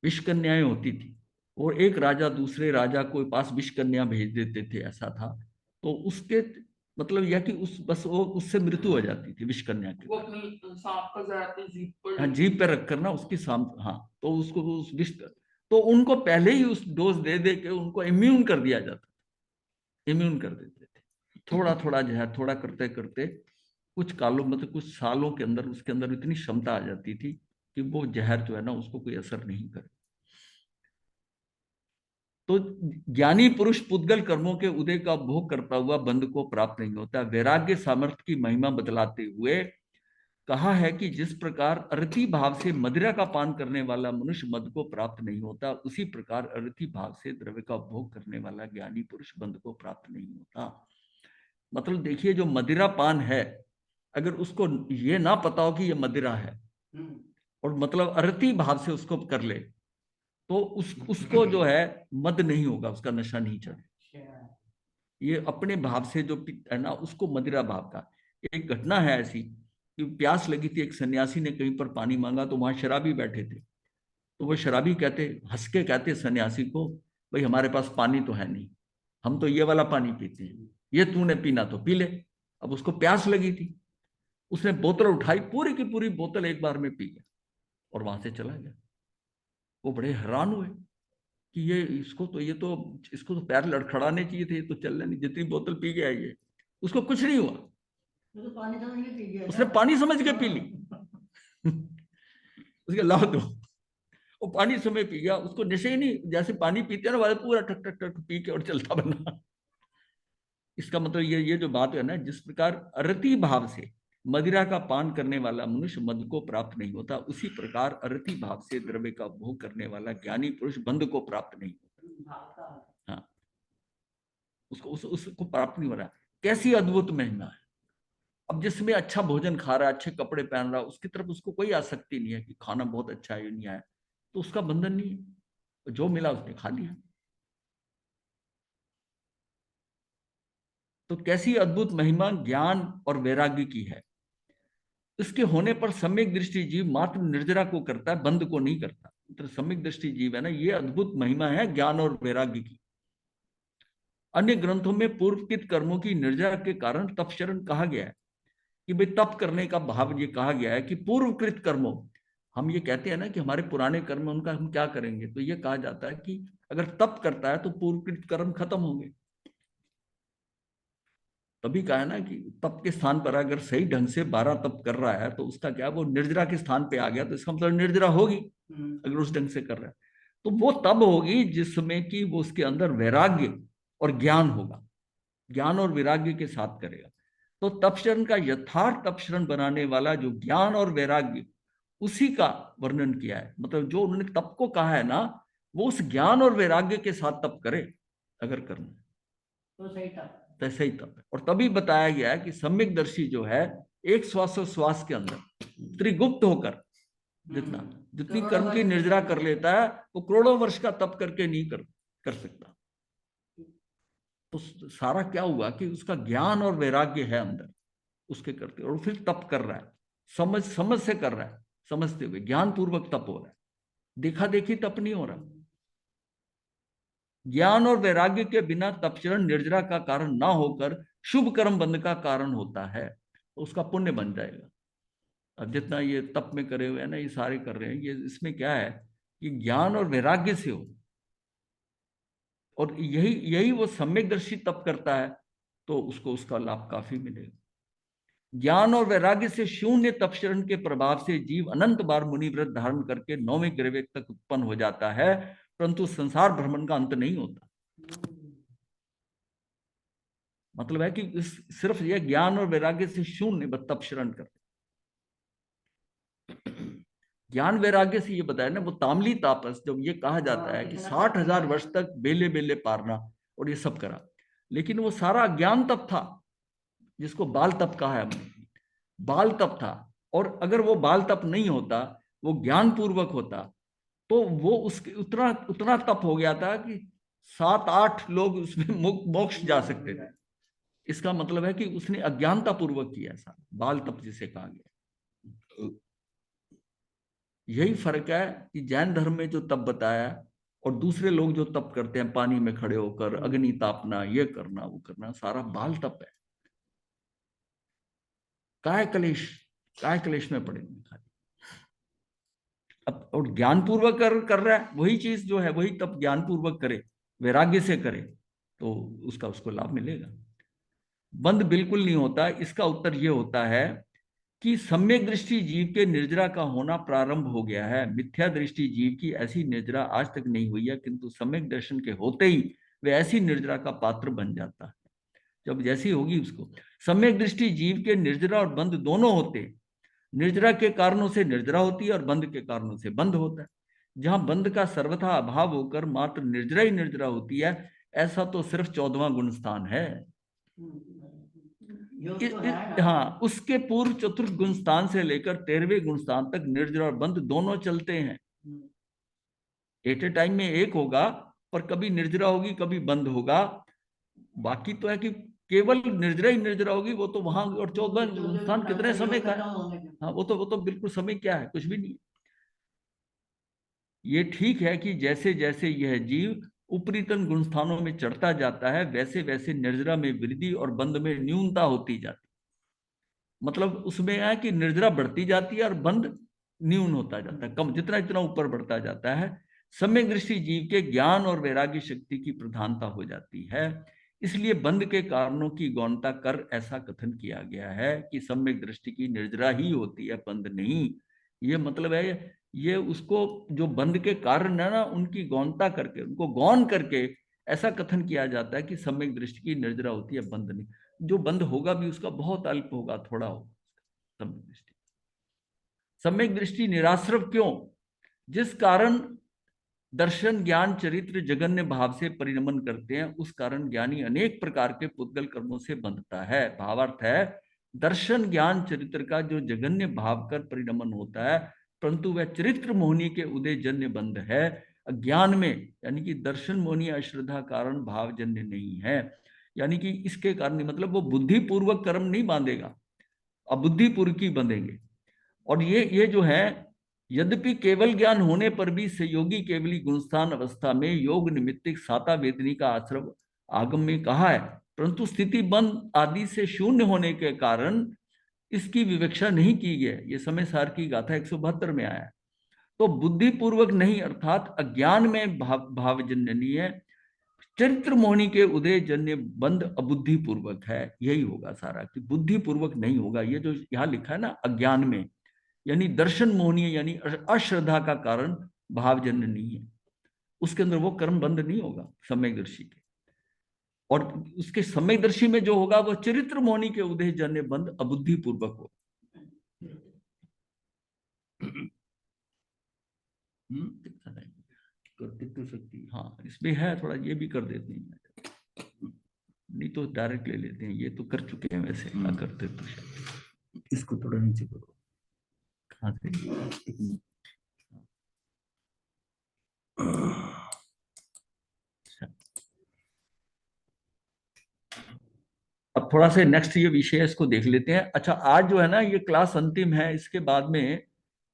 विष कन्याएं होती थी, और एक राजा दूसरे राजा को पास विष कन्या भेज देते थे, ऐसा था। तो उसके मतलब यह कि उस बस वो उससे मृत्यु हो जाती थी विष कन्या के। वो अपनी सांप का जहर अपनी जीभ पर, हाँ जीभ पे रख कर ना उसकी सांप, हाँ, तो उसको उस विष, तो उनको पहले ही उस डोज दे दे के उनको इम्यून कर दिया जाता, इम्यून कर देते थे। थोड़ा थोड़ा जहर, थोड़ा करते करते कुछ कालों, मतलब कुछ सालों के अंदर उसके अंदर इतनी क्षमता आ जाती थी कि वो जहर जो है ना उसको कोई असर नहीं करे। तो ज्ञानी पुरुष पुद्गल कर्मों के उदय का भोग करता हुआ बंध को प्राप्त नहीं होता। वैराग्य सामर्थ्य की महिमा बतलाते हुए कहा है कि जिस प्रकार अरति भाव से मदिरा का पान करने वाला मनुष्य मद को प्राप्त नहीं होता, उसी प्रकार अरति भाव से द्रव्य का उपभोग करने वाला ज्ञानी पुरुष बंध को प्राप्त नहीं होता। मतलब देखिए, जो मदिरा पान है, अगर उसको ये ना पता हो कि ये मदिरा है, और मतलब अरति भाव से उसको कर ले, तो उसको जो है मद नहीं होगा, उसका नशा नहीं चढ़े। ये अपने भाव से जो है ना, उसको मदिरा भाव का। एक घटना है ऐसी कि प्यास लगी थी, एक सन्यासी ने कहीं पर पानी मांगा, तो वहां शराबी बैठे थे। तो वो शराबी कहते, हंस के कहते सन्यासी को, भाई हमारे पास पानी तो है नहीं, हम तो ये वाला पानी पीते हैं, ये तूने पीना तो पी ले। अब उसको प्यास लगी थी, उसने बोतल उठाई, पूरी की पूरी बोतल एक बार में पी गया और वहां से चला गया। वो बड़े हैरान हुए कि ये इसको तो पैर लड़खड़ाने चाहिए थे, ये तो चलने नहीं, जितनी बोतल पी गया ये, उसको कुछ नहीं हुआ, वो तो पानी समझ के पी गया उसने था। पानी समझ के पी ली। उसके लाभ दो, वो पानी समय पी गया, उसको नशे ही नहीं, जैसे पानी पीते हैं ना वाले पूरा टक टक टक पी के और चलता बना। इसका मतलब ये जो बात है ना, जिस प्रकार अरति भाव से मदिरा का पान करने वाला मनुष्य मद को प्राप्त नहीं होता, उसी प्रकार अरति भाव से द्रव्य का भोग करने वाला ज्ञानी पुरुष बंध को प्राप्त नहीं होता। हाँ, उसको प्राप्त नहीं हो रहा। कैसी अद्भुत महिमा है। अब जिसमें अच्छा भोजन खा रहा है, अच्छे कपड़े पहन रहा है, उसकी तरफ उसको कोई आसक्ति नहीं है कि खाना बहुत अच्छा है या नहीं आया, तो उसका बंधन नहीं है, जो मिला उसने खा लिया। तो कैसी अद्भुत महिमा ज्ञान और वैराग्य की है। इसके होने पर सम्यक दृष्टि जीव मात्र निर्जरा को करता है, बंध को नहीं करता। तो सम्यक दृष्टि जीव है ना, ये अद्भुत महिमा है ज्ञान और वैराग्य की। अन्य ग्रंथों में पूर्वकृत कर्मों की निर्जरा के कारण तपशरण कहा गया है, कि भाई तप करने का भाव ये कहा गया है कि पूर्वकृत कर्मों, हम ये कहते हैं ना कि हमारे पुराने कर्म उनका हम क्या करेंगे, तो ये कहा जाता है कि अगर तप करता है तो पूर्वकृत कर्म खत्म होंगे। तभी कहा है ना कि तप के स्थान पर अगर सही ढंग से 12 तप कर रहा है तो उसका क्या, वो निर्जरा के स्थान पे आ गया, तो इसका मतलब निर्जरा होगी अगर उस ढंग से कर रहा है। तो वो तब होगी जिसमें कि वो उसके अंदर वैराग्य और ज्ञान होगा, ज्ञान और वैराग्य के साथ करेगा। तो तपशरण का यथार्थ तपशरण बनाने वाला जो ज्ञान और वैराग्य, उसी का वर्णन किया है। मतलब जो उन्होंने तप को कहा है ना, वो उस ज्ञान और वैराग्य के साथ तप करे अगर करना है तो सही था। तो सही तप है। और तभी बताया गया है कि सम्यकदर्शी जो है एक श्वासोश्वास के अंदर त्रिगुप्त होकर जितनी कर्म की निर्जरा कर लेता है, वो करोड़ों वर्ष का तप करके नहीं कर सकता। तो सारा क्या हुआ कि उसका ज्ञान और वैराग्य है अंदर उसके करते, और फिर तप कर रहा है, समझ से कर रहा है, समझते हुए ज्ञान पूर्वक तप हो रहा है, देखा देखी तप नहीं हो रहा। ज्ञान और वैराग्य के बिना तपचरण निर्जरा का कारण ना होकर शुभ कर्म बंध का कारण होता है, तो उसका पुण्य बन जाएगा। अब जितना ये तप में करे हुए हैं ना, ये सारे कर रहे हैं, ये इसमें क्या है कि ज्ञान और वैराग्य से हो, और यही यही वो सम्यकदर्शी तप करता है, तो उसको उसका लाभ काफी मिलेगा। ज्ञान और वैराग्य से शून्य तपशरण के प्रभाव से जीव अनंत बार मुनिव्रत धारण करके 9वें ग्रह तक उत्पन्न हो जाता है, परंतु संसार भ्रमण का अंत नहीं होता। मतलब है कि सिर्फ यह ज्ञान और वैराग्य से शून्य तपशरण करते। ज्ञान वैराग्य से ये बताया ना, वो तामली तापस, जब ये कहा जाता है कि 60,000 वर्ष तक बेले बेले पारना और ये सब करा, लेकिन वो सारा ज्ञान तप था, जिसको बाल तप कहा है हमने, बाल तप था। और अगर वो बाल तप नहीं होता, वो ज्ञान पूर्वक होता, तो वो उसके उतना उतना तप हो गया था कि 7-8 लोग उसमें मोक्ष जा सकते थे। इसका मतलब है कि उसने अज्ञानता पूर्वक किया ऐसा, बाल तप जिसे कहा गया। यही फर्क है कि जैन धर्म में जो तप बताया और दूसरे लोग जो तप करते हैं, पानी में खड़े होकर अग्नि तापना, ये करना वो करना, सारा बाल तप है। काय क्लेश में पड़ेंगे खाली। अब और ज्ञान पूर्वक कर रहा है, वही चीज जो है वही तप ज्ञान पूर्वक करे, वैराग्य से करे, तो उसको लाभ मिलेगा। बंध बिल्कुल नहीं होता। इसका उत्तर ये होता है कि सम्यक दृष्टि जीव के निर्जरा का होना प्रारंभ हो गया है। मिथ्या दृष्टि जीव की ऐसी निर्जरा आज तक नहीं हुई है, किंतु सम्यक दर्शन के होते ही वे ऐसी निर्जरा का पात्र बन जाता है। जब जैसी होगी उसको, सम्यक दृष्टि जीव के निर्जरा और बंध दोनों होते, निर्जरा के कारणों से निर्जरा होती है और बंध के कारणों से बंध होता है। जहां बंध का सर्वथा अभाव होकर मात्र निर्जरा ही निर्जरा होती है, ऐसा तो सिर्फ 14वां गुण स्थान है। हाँ, उसके पूर्व चतुर्थ गुण स्थान से लेकर 13वें गुण स्थान तक निर्जरा और बंध दोनों चलते हैं। एट ए टाइम में एक होगा, पर कभी निर्जरा होगी कभी बंद होगा। बाकी तो है कि केवल निर्जरा ही निर्जरा होगी, वो तो वहां, और 14वां गुण स्थान कितने समय का है? हाँ, वो तो बिल्कुल समय क्या है, कुछ भी नहीं। ये ठीक है कि जैसे जैसे यह जीव उपरीतन गुण स्थानों में चढ़ता जाता है, वैसे वैसे निर्जरा में वृद्धि और बंध में न्यूनता होती जाती। मतलब उसमें है कि निर्जरा बढ़ती जाती है और बंध न्यून होता जाता है, कम, जितना जितना ऊपर बढ़ता जाता है। सम्यक दृष्टि जीव के ज्ञान और वैराग्य शक्ति की प्रधानता हो जाती है। इसलिए बंध के कारणों की गौणता कर ऐसा कथन किया गया है कि सम्यक दृष्टि की निर्जरा ही होती है, बंध नहीं। ये मतलब है, ये उसको जो बंध के कारण है ना, उनकी गौणता करके, उनको गौण करके ऐसा कथन किया जाता है कि सम्यक दृष्टि की निर्जरा होती है, बंध नहीं। जो बंध होगा भी उसका बहुत अल्प होगा, थोड़ा होगा सम्यक दृष्टि। सम्यक दृष्टि निराश्रव क्यों? जिस कारण दर्शन ज्ञान चरित्र जगन्य भाव से परिणमन करते हैं, उस कारण ज्ञानी अनेक प्रकार के पुद्गल कर्मों से बंधता है। भावार्थ है, दर्शन ज्ञान चरित्र का जो जगन्य भाव कर परिणमन होता है, परंतु वह चरित्र मोहनी के उदय जन्य बंध है, अज्ञान में, यानी कि दर्शन मोहनी अश्रद्धा कारण भाव जन्य नहीं है। यानी कि इसके कारण, मतलब वो बुद्धिपूर्वक कर्म नहीं बांधेगा, अबुद्धिपूर्वक ही बंधेंगे। और ये जो है, यद्यपि केवल ज्ञान होने पर भी संयोगी केवली गुणस्थान अवस्था में योग निमित्तिक साता वेदनी का आश्रव आगम में कहा है, परंतु स्थिति बंध आदि से शून्य होने के कारण इसकी विवक्षा नहीं की गई। ये समय सार की गाथा 172 में आया है। तो बुद्धिपूर्वक नहीं, अर्थात अज्ञान में भावजन्य नहीं है। चरित्र मोहनी के उदय जन्य बंध अबुद्धिपूर्वक है। यही होगा सारा, कि बुद्धिपूर्वक नहीं होगा। ये जो यहाँ लिखा है ना, अज्ञान में, यानी दर्शन मोहनीय, यानी अश्रद्धा का कारण भावजन्य नहीं है, उसके अंदर वो कर्म बंध नहीं होगा सम्यकदर्शी के। और उसके सम्यकदर्शी में जो होगा वो चरित्र मोहनी के उदय जन्य बंध अबुद्धिपूर्वक हो। कर्तृत्व शक्ति, हाँ इसमें है थोड़ा, ये भी कर देते हैं, नहीं तो डायरेक्ट ले लेते हैं, ये तो कर चुके हैं वैसे। कर्तृत्व शक्ति, इसको थोड़ा नीचे करो। अब थोड़ा से नेक्स्ट ये विषय इसको देख लेते हैं। अच्छा, आज जो है ना, ये क्लास अंतिम है। इसके बाद में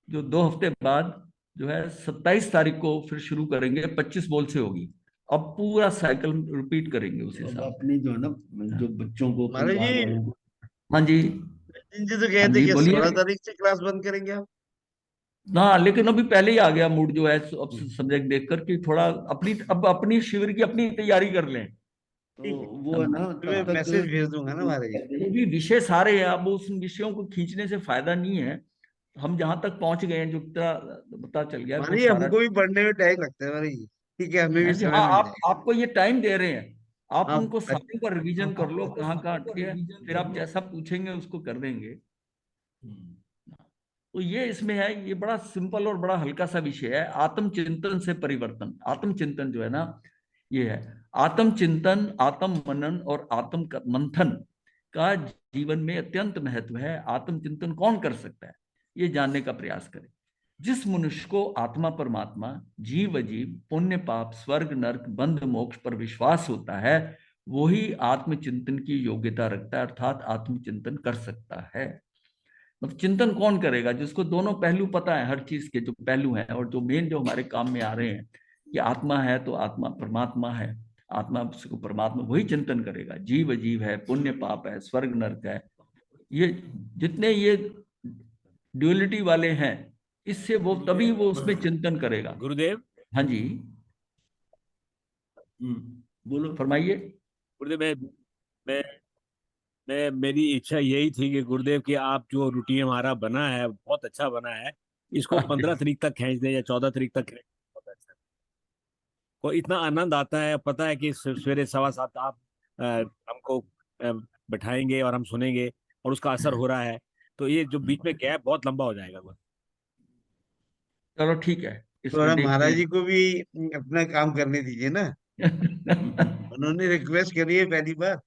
जो 2 हफ्ते बाद जो है 27 तारीख को फिर शुरू करेंगे, 25 बॉल से होगी। अब पूरा साइकिल रिपीट करेंगे उस हिसाब। अपनी जो है ना, जो बच्चों को, महाराज परिवार जी, वालों को। हाँ जी, जी तो हाँ कहते जी कि बोलिए। 16 तारीख से क्लास बंद करेंगे आप। हाँ, लेकिन अभी पहले ही आ गया मूड जो है, अब सब्जेक्ट देखकर कि थोड़ा अपनी शिविर की अपनी तैयारी कर लें। तो वो है ना, मैं तब मैसेज भेज दूंगा ना महाराज जी। ये भी विषय सारे हैं, अब उस विषयों को खींचने से फायदा नहीं है। हम जहां तक पहुंच गए हैं, जो पता चल गया है, वो महाराज जी सारा। हमको भी पढ़ने में टाइम लगता है महाराज जी, ठीक है, हमें हाँ भी जी, समय हाँ, मिल आप जाएगा। आपको ये टाइम दे रहे हैं, आप आप उनको सारों का रिवीजन कर लो, कहाँ कहाँ अटके हैं, फिर आप जैसा पूछेंगे उसको कर देंगे। तो ये इसमें है, ये बड़ा सिंपल और बड़ा हल्का सा विषय है, आत्मचिंतन से परिवर्तन। आत्मचिंतन जो है ना, ये है आत्मचिंतन, आत्म मनन और आत्म मंथन का जीवन में अत्यंत महत्व है। आत्मचिंतन कौन कर सकता है, ये जानने का प्रयास करें। जिस मनुष्य को आत्मा परमात्मा, जीव अजीव, पुण्य पाप, स्वर्ग नरक, बंध मोक्ष पर विश्वास होता है, वही आत्मचिंतन की योग्यता रखता है, अर्थात आत्मचिंतन कर सकता है। मतलब चिंतन कौन करेगा? जिसको दोनों पहलू पता है, हर चीज के जो पहलू हैं, और जो मेन जो हमारे काम में आ रहे हैं कि आत्मा है तो आत्मा परमात्मा है, आत्मा को परमात्मा, वही चिंतन करेगा। जीव अजीव है, पुण्य पाप है, स्वर्ग नरक है, ये जितने ये ड्युअलिटी वाले हैं, इससे वो तभी वो उसमें चिंतन करेगा। गुरुदेव। हाँ जी, बोलो। फरमाइए। गुरुदेव, मैं मेरी इच्छा यही थी कि गुरुदेव की आप जो रूटीन हमारा बना है बहुत अच्छा बना है, इसको 15 तारीख तक खींच दें या 14 तारीख तक खींच दें, बहुत अच्छा। को इतना आनंद आता है, पता है कि सवेरे 7:15 आप हमको बैठाएंगे और हम सुनेंगे और उसका असर हो रहा है, तो ये जो बीच में गैप बहुत लंबा हो जाएगा। चलो ठीक है, इसको थोड़ा देखते महाराज हैं। जी को भी अपना काम करने दीजिए ना, उन्होंने रिक्वेस्ट करी है पहली बार।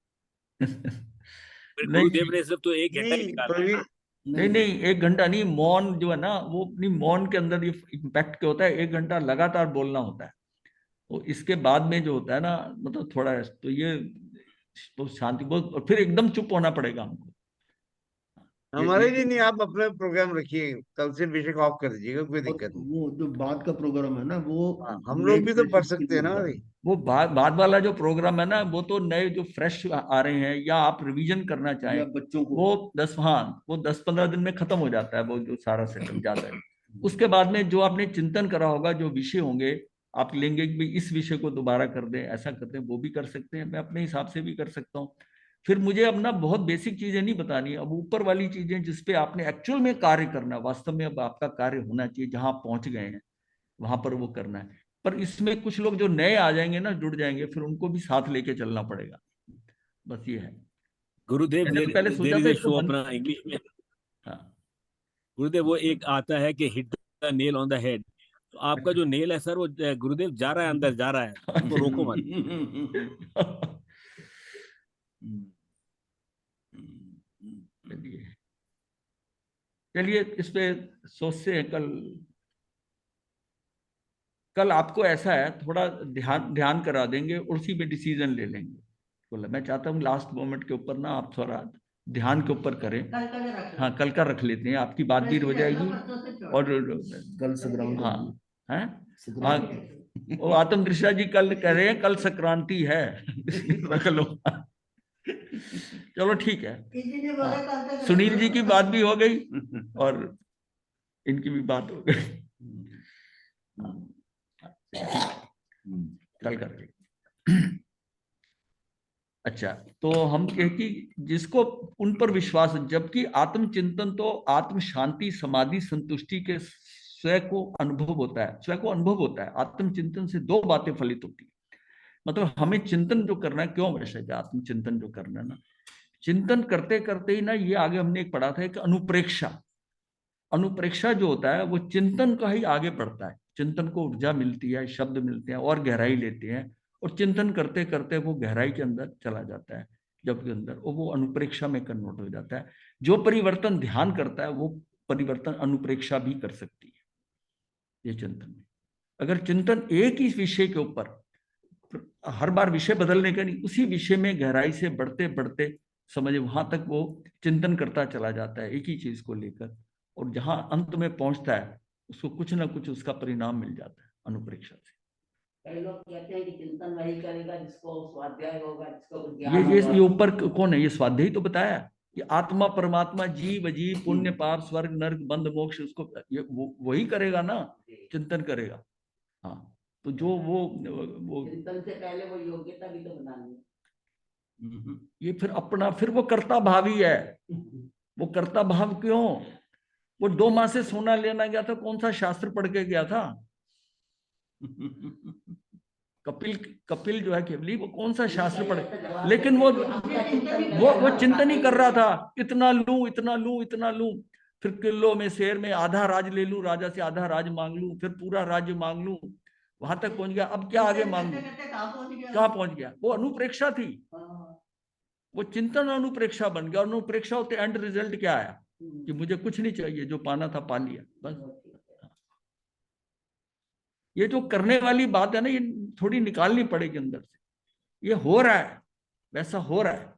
फिर नहीं गुरुदेव ने सिर्फ तो 1 घंटा ही नहीं निकाला है प्रवीण, ना। नहीं नहीं, 1 घंटा नहीं, मौन जो है ना, वो अपनी मौन के अंदर ये इम्पैक्ट क्या होता है, 1 घंटा लगातार बोलना होता है। तो इसके बाद में जो होता है ना, मतलब थोड़ा तो ये तो शांति बहुत, और फिर एकदम चुप होना पड़ेगा हमको। हमारे जी नहीं, आप अपना प्रोग्राम रखिए, कल से विषय को ऑफ कर दीजिएगा, कोई और दिक्कत नहीं। वो जो बाद का प्रोग्राम है ना, वो हाँ, हम लोग भी तो पढ़ सकते हैं ना भाई। वो बाद वाला जो प्रोग्राम है ना, वो तो नए जो फ्रेश आ रहे हैं, या आप रिवीजन करना चाहें, या बच्चों को। वो 10-15 दिन में खत्म हो जाता है, वो जो सारा सेटअप ज्यादा है। उसके बाद में जो आपने चिंतन करा होगा, जो विषय होंगे, आप लेंगे कि भाई इस विषय को दोबारा कर दें, ऐसा कर दें, वो भी कर सकते हैं, मैं अपने हिसाब से भी कर सकता हूँ। फिर मुझे अपना बहुत बेसिक चीजें नहीं बतानी है, अब ऊपर वाली चीजें जिसपे आपने एक्चुअल में कार्य करना है, वास्तव में अब आपका कार्य होना चाहिए, जहां आप पहुंच गए हैं वहां पर वो करना है। पर इसमें कुछ लोग जो नए आ जाएंगे ना, जुड़ जाएंगे, फिर उनको भी साथ लेके चलना पड़ेगा, बस ये है। गुरुदेव, मैंने तो पहले देर सोचा इज था ए इसको शो बंद। अपना इंग्लिश में। हाँ। गुरुदेव, वो एक आता है कि hit the nail on the head. तो आपका जो नेल है सर, वो गुरुदेव जा रहा है, अंदर जा रहा है, उसको रोको मत। चलिए चलिए, इस पे सोचते हैं कल। कल आपको ऐसा है, थोड़ा ध्यान ध्यान करा देंगे, उसी में डिसीजन ले लेंगे। बोला मैं चाहता हूँ लास्ट मोमेंट के ऊपर ना आप थोड़ा ध्यान के ऊपर करें। कल का रख हाँ, कल का रख लेते हैं, आपकी बात भी हो जाएगी। और कल संक्रांति हाँ होगी। हैं, हाँ, संक्रांति। वो आत्म दृष्टा जी कल कह रहे हैं कल संक्रांति है, इसलिए रख लो। चलो ठीक है। किसी ने बोला हाँ, कल तक सुनील जी की बात भी हो गई और इनकी भी बात हो गई। कल कर। अच्छा, तो हम कहे कि जिसको उन पर विश्वास है, जबकि आत्मचिंतन तो आत्म शांति समाधि संतुष्टि के स्वयं को अनुभव होता है, स्वयं को अनुभव होता है। आत्मचिंतन से दो बातें फलित होती है। मतलब हमें चिंतन जो करना है, क्यों आवश्यक है आत्मचिंतन जो करना है ना, चिंतन करते करते ही ना, ये आगे हमने एक पढ़ा था एक अनुप्रेक्षा। अनुप्रेक्षा जो होता है वो चिंतन का ही आगे बढ़ता है। चिंतन को ऊर्जा मिलती है, शब्द मिलते हैं और गहराई लेते हैं, और चिंतन करते करते वो गहराई के अंदर चला जाता है, जबकि अंदर और वो अनुप्रेक्षा में कन्वर्ट हो जाता है। जो परिवर्तन ध्यान करता है वो परिवर्तन अनुप्रेक्षा भी कर सकती है। ये चिंतन में, अगर चिंतन एक ही विषय के ऊपर, हर बार विषय बदलने का नहीं, उसी विषय में गहराई से बढ़ते बढ़ते समझे वहां तक वो चिंतन करता चला जाता है एक ही चीज को लेकर, और जहां अंत में पहुंचता है उसको कुछ ना कुछ उसका परिणाम मिल जाता है अनुप्रेक्षा से। कई लोग कहते हैं कि चिंतन वही करेगा जिसको स्वाध्याय होगा, जिसको ये ज्ञान ये होगा। ये ऊपर कौन है, ये स्वाध्याय तो बताया कि आत्मा परमात्मा जीव अजीब पुण्य पाप स्वर्ग नर्क बंध मोक्ष, उसको ये वही करेगा ना, चिंतन करेगा। हाँ, तो जो वो चिंतन से पहले वो योग्यता भी तो बनानी ये फिर अपना, फिर वो कर्ता भाव ही है। है। वो कर्ता भाव क्यों, वो 2 माह से सोना लेना गया था, कौन सा शास्त्र पढ़ के गया था? कपिल कपिल जो है केवली, वो कौन सा शास्त्र पढ़, लेकिन वो चिंतन ही कर रहा था, इतना लूं इतना लूं इतना लूं, फिर किलो में शेर में आधा राज ले लूं, राजा से आधा राज मांग लूं, फिर पूरा राज्य मांग लूं, वहां तक पहुंच गया। अब क्या आगे मांगू, कहाँ पहुंच गया? वो अनुप्रेक्षा थी, वो चिंतन अनुप्रेक्षा बन गया। अनुप्रेक्षा होते एंड रिजल्ट क्या आया कि मुझे कुछ नहीं चाहिए, जो पाना था पा लिया बस। ये जो करने वाली बात है ना, ये थोड़ी निकालनी पड़ेगी अंदर से। ये हो रहा है, वैसा हो रहा है,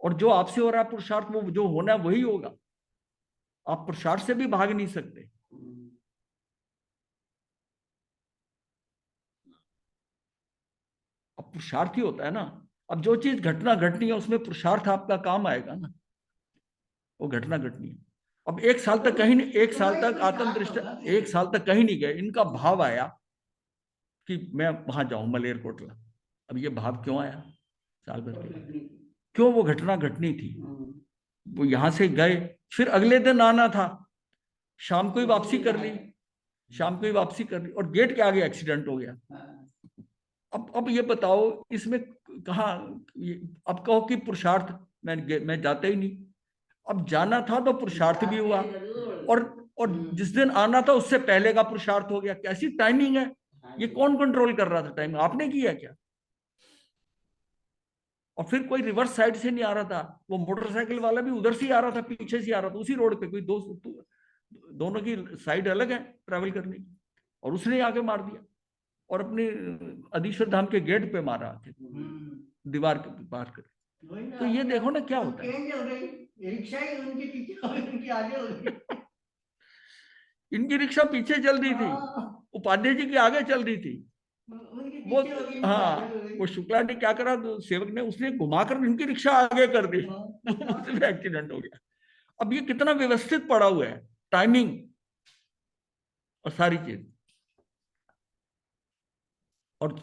और जो आपसे हो रहा है पुरुषार्थ, वो जो होना है वही होगा। आप पुरुषार्थ से भी भाग नहीं सकते। अब पुरुषार्थ ही होता है ना। अब जो चीज घटना घटनी है उसमें पुरुषार्थ आपका काम आएगा ना, वो घटना घटनी है। अब 1 साल तक कहीं नहीं, 1 साल तक आत्म दृष्टा 1 साल तक कहीं नहीं गए, इनका भाव आया कि मैं वहां जाऊं मलेरकोटला। अब ये भाव क्यों आया? साल भर के बाद। क्यों? वो घटना घटनी थी। वो यहां से गए, फिर अगले दिन आना था, शाम को ही वापसी कर ली, शाम को ही वापसी कर ली, और गेट के आगे एक्सीडेंट हो गया। अब ये बताओ इसमें कहा, अब कहो कि पुरुषार्थ, मैं जाता ही नहीं। अब जाना था तो पुरुषार्थ भी हुआ, और जिस दिन आना था उससे पहले का पुरुषार्थ हो गया। कैसी टाइमिंग है ये? कौन कंट्रोल कर रहा था टाइम? आपने किया क्या? और फिर कोई रिवर्स साइड से नहीं आ रहा था, वो मोटरसाइकिल वाला भी उधर से ही आ रहा था, पीछे से आ रहा था, उसी रोड पे। कोई दोनों की साइड अलग है ट्रैवल करने की, और उसने आके मार दिया, और अपने अधीश्वर धाम के गेट पे मारा आके, दीवार के पार कर। तो ये देखो ना क्या होता है। रिक्शा ही उनके पीछे हो गई, उनके आगे हो गई। इनकी रिक्शा पीछे चल रही थी, उपाध्याय जी की आगे चल रही थी। वो हाँ, वो शुक्ला ने क्या करा, तो सेवक ने उसने घुमाकर इनकी रिक्शा आगे कर दी, उसमें एक्सीडेंट हो गया। अब ये कितना व्यवस्थित पड़ा हुआ है, टाइमिंग और सारी चीज। और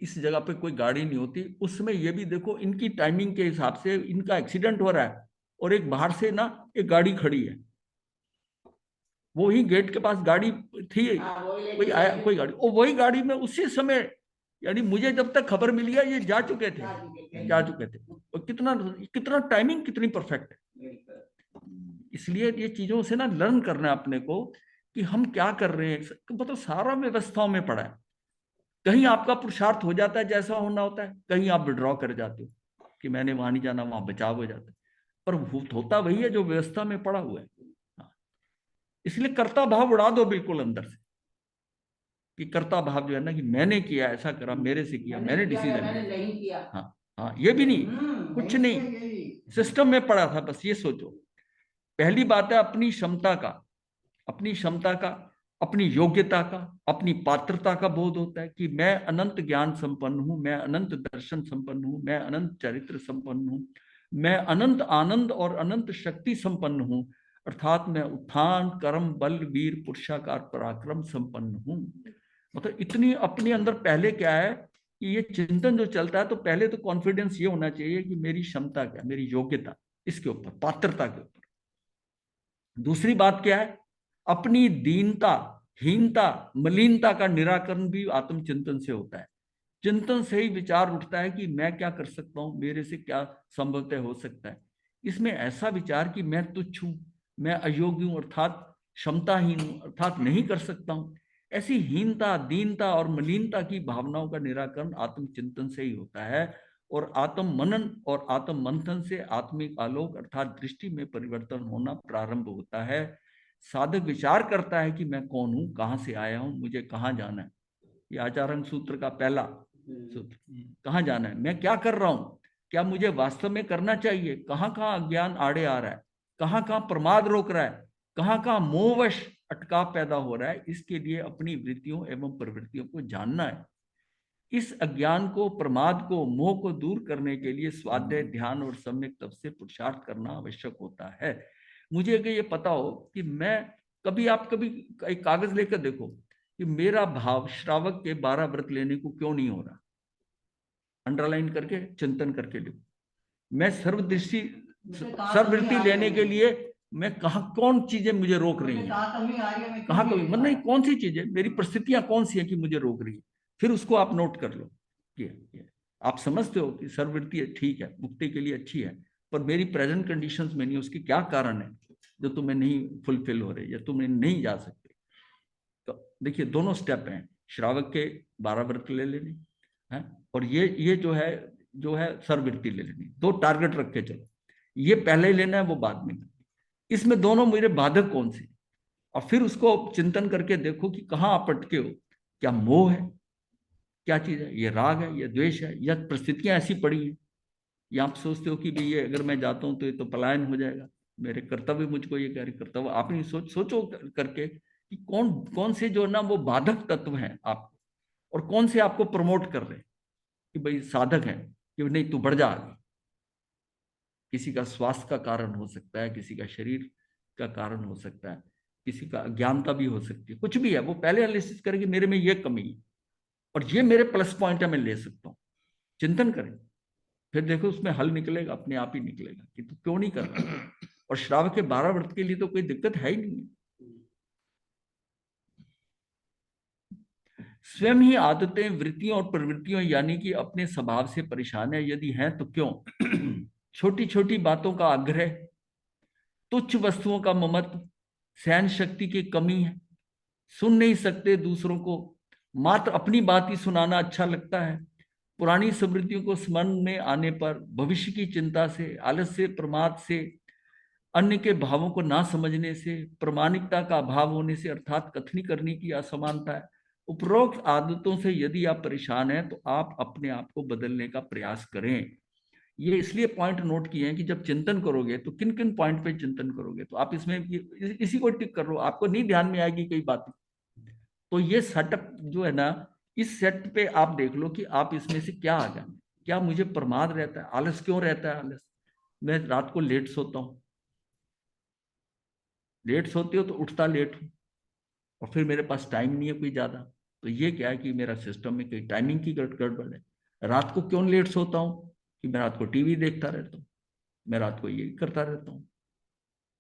इस जगह पे कोई गाड़ी नहीं होती, उस समय ये भी देखो इनकी टाइमिंग के हिसाब से इनका एक्सीडेंट हो रहा है और एक बाहर से ना एक गाड़ी खड़ी है, वो ही गेट के पास गाड़ी थी, कोई आया कोई गाड़ी, और वही गाड़ी में उसी समय, यानी मुझे जब तक खबर मिली है ये जा चुके थे। और कितना कितना टाइमिंग कितनी परफेक्ट है। इसलिए ये चीजों से ना लर्न करना है अपने को कि हम क्या कर रहे हैं, मतलब सारा व्यवस्थाओं में पड़ा है। कहीं आपका पुरुषार्थ हो जाता है जैसा होना होता है, कहीं आप विड्रॉ कर जाते हो कि मैंने वहां नहीं जाना, वहां बचाव हो जाता है, पर होता वही है जो व्यवस्था में पड़ा हुआ है। इसलिए कर्ता भाव उड़ा दो बिल्कुल अंदर से, कि कर्ता भाव जो है ना कि मैंने किया, ऐसा करा, मेरे से किया, मैंने डिसीजन लिया। हाँ हाँ, ये भी नहीं, कुछ नहीं, सिस्टम में पड़ा था, बस ये सोचो। पहली बात है अपनी क्षमता का, अपनी योग्यता का, अपनी पात्रता का बोध होता है कि मैं अनंत ज्ञान संपन्न हूं, मैं अनंत दर्शन संपन्न हूं, मैं अनंत चरित्र संपन्न हूं, मैं अनंत आनंद और अनंत शक्ति संपन्न हूं, अर्थात मैं उत्थान कर्म बल वीर पुरुषाकार पराक्रम संपन्न हूं। मतलब इतनी अपने अंदर पहले क्या है कि ये चिंतन जो चलता है, तो पहले तो कॉन्फिडेंस ये होना चाहिए कि मेरी क्षमता क्या, मेरी योग्यता, इसके ऊपर, पात्रता के ऊपर। दूसरी बात क्या है, अपनी दीनता, हीनता, मलिनता का निराकरण भी आत्मचिंतन से होता है। चिंतन से ही विचार उठता है कि मैं क्या कर सकता हूं, मेरे से क्या संभवतः हो सकता है। इसमें ऐसा विचार कि मैं तुच्छ हूं, मैं अयोग्य हूं, अर्थात क्षमताहीन हूं, अर्थात नहीं कर सकता हूं, ऐसी हीनता, दीनता और मलिनता की भावनाओं का निराकरण आत्मचिंतन से ही होता है। और आत्म मनन और आत्म मंथन से आत्मिक आलोक अर्थात दृष्टि में परिवर्तन होना प्रारंभ होता है। साधक विचार करता है कि मैं कौन हूं, कहां से आया हूं, मुझे कहां जाना है। ये आचारण सूत्र का पहला सूत्र, कहां जाना है, मैं क्या कर रहा हूं, क्या मुझे वास्तव में करना चाहिए, कहां कहां अज्ञान आड़े आ रहा है, कहां कहां प्रमाद रोक रहा है, कहां कहां मोहवश अटकाव पैदा हो रहा है। इसके लिए अपनी वृत्तियों एवं प्रवृत्तियों को जानना है। इस अज्ञान को, प्रमाद को, मोह को दूर करने के लिए स्वाध्याय, ध्यान और सम्यक तप से पुरुषार्थ करना आवश्यक होता है। मुझे अगर ये पता हो कि मैं आप कभी एक कागज लेकर देखो कि मेरा भाव श्रावक के 12 व्रत लेने को क्यों नहीं हो रहा, अंडरलाइन करके चिंतन करके लिखो। मैं सर्ववृत्ति लेने के लिए मैं कौन चीजें मुझे रोक रही हैं, कहाँ कमी, मतलब नहीं, कौन सी चीजें, मेरी परिस्थितियां कौन सी है कि मुझे रोक रही है। फिर उसको आप नोट कर लो। ये आप समझते हो कि सर्ववृत्ति ठीक है, मुक्ति के लिए अच्छी है, पर मेरी प्रेजेंट कंडीशंस में नहीं, उसकी क्या कारण है जो तुम्हें नहीं फुलफिल हो रहे या तुम्हें नहीं जा सकते। तो देखिए दोनों स्टेप हैं, श्रावक के 12 व्रत ले लेने हैं, और ये जो है सर्ववृत्ति ले लेनी। दो टारगेट रख के चलो, ये पहले लेना है, वो बाद में। इसमें दोनों मेरे बाधक कौन से, और फिर उसको चिंतन करके देखो कि कहाँ आप अटके हो। क्या मोह है, क्या चीज है, ये राग है, ये द्वेष है, या परिस्थितियां ऐसी पड़ी हैं, या आप सोचते हो कि भाई ये अगर मैं जाता हूं तो ये तो पलायन हो जाएगा, मेरे कर्तव्य मुझको ये कह रहे, कर्तव्य आप नहीं सोचो करके कि कौन कौन से जो ना वो बाधक तत्व हैं आपको, और कौन से आपको प्रमोट कर रहे हैं कि भाई साधक है कि नहीं तू बढ़ जा आगे। किसी का स्वास्थ्य का कारण हो सकता है, किसी का शरीर का कारण हो सकता है, किसी का अज्ञानता भी हो सकती है, कुछ भी है, वो पहले एनालिसिस करेंगे मेरे में ये कमी है और ये मेरे प्लस पॉइंट है, मैं ले सकता हूँ। चिंतन करें, फिर देखो उसमें हल निकलेगा, अपने आप ही निकलेगा कि तू क्यों नहीं कर रहा। और श्रावक के 12 व्रत के लिए तो कोई दिक्कत है ही नहीं। स्वयं ही आदतें, वृत्तियों और प्रवृत्तियों यानी कि अपने स्वभाव से परेशान है, यदि हैं तो क्यों। छोटी छोटी बातों का आग्रह, तुच्छ वस्तुओं का ममत्व, सहन शक्ति की कमी है, सुन नहीं सकते दूसरों को, मात्र अपनी बात ही सुनाना अच्छा लगता है, पुरानी स्मृतियों को स्मरण में आने पर भविष्य की चिंता से, आलस से, प्रमाद से, अन्य के भावों को ना समझने से, प्रामाणिकता का अभाव होने से, अर्थात कथनी करने की असमानता है। उपरोक्त आदतों से यदि आप परेशान हैं तो आप अपने आप को बदलने का प्रयास करें। ये इसलिए पॉइंट नोट किए हैं कि जब चिंतन करोगे तो किन किन पॉइंट पे चिंतन करोगे, तो आप इसमें इसी को टिक कर लो, आपको नहीं ध्यान में आएगी कई बातें। तो ये सेटअप जो है ना, इस सेट पे आप देख लो कि आप इसमें से क्या आ गया। क्या मुझे प्रमाद रहता है, आलस क्यों रहता है, आलस, मैं रात को लेट सोता हूँ, लेट सोती हो तो उठता लेट हूँ, और फिर मेरे पास टाइम नहीं है कोई ज्यादा, तो ये क्या है कि मेरा सिस्टम में कहीं टाइमिंग की गड़बड़ है। रात को क्यों लेट सोता हूँ कि मैं रात को टीवी देखता रहता हूँ, मैं रात को ये करता रहता हूँ।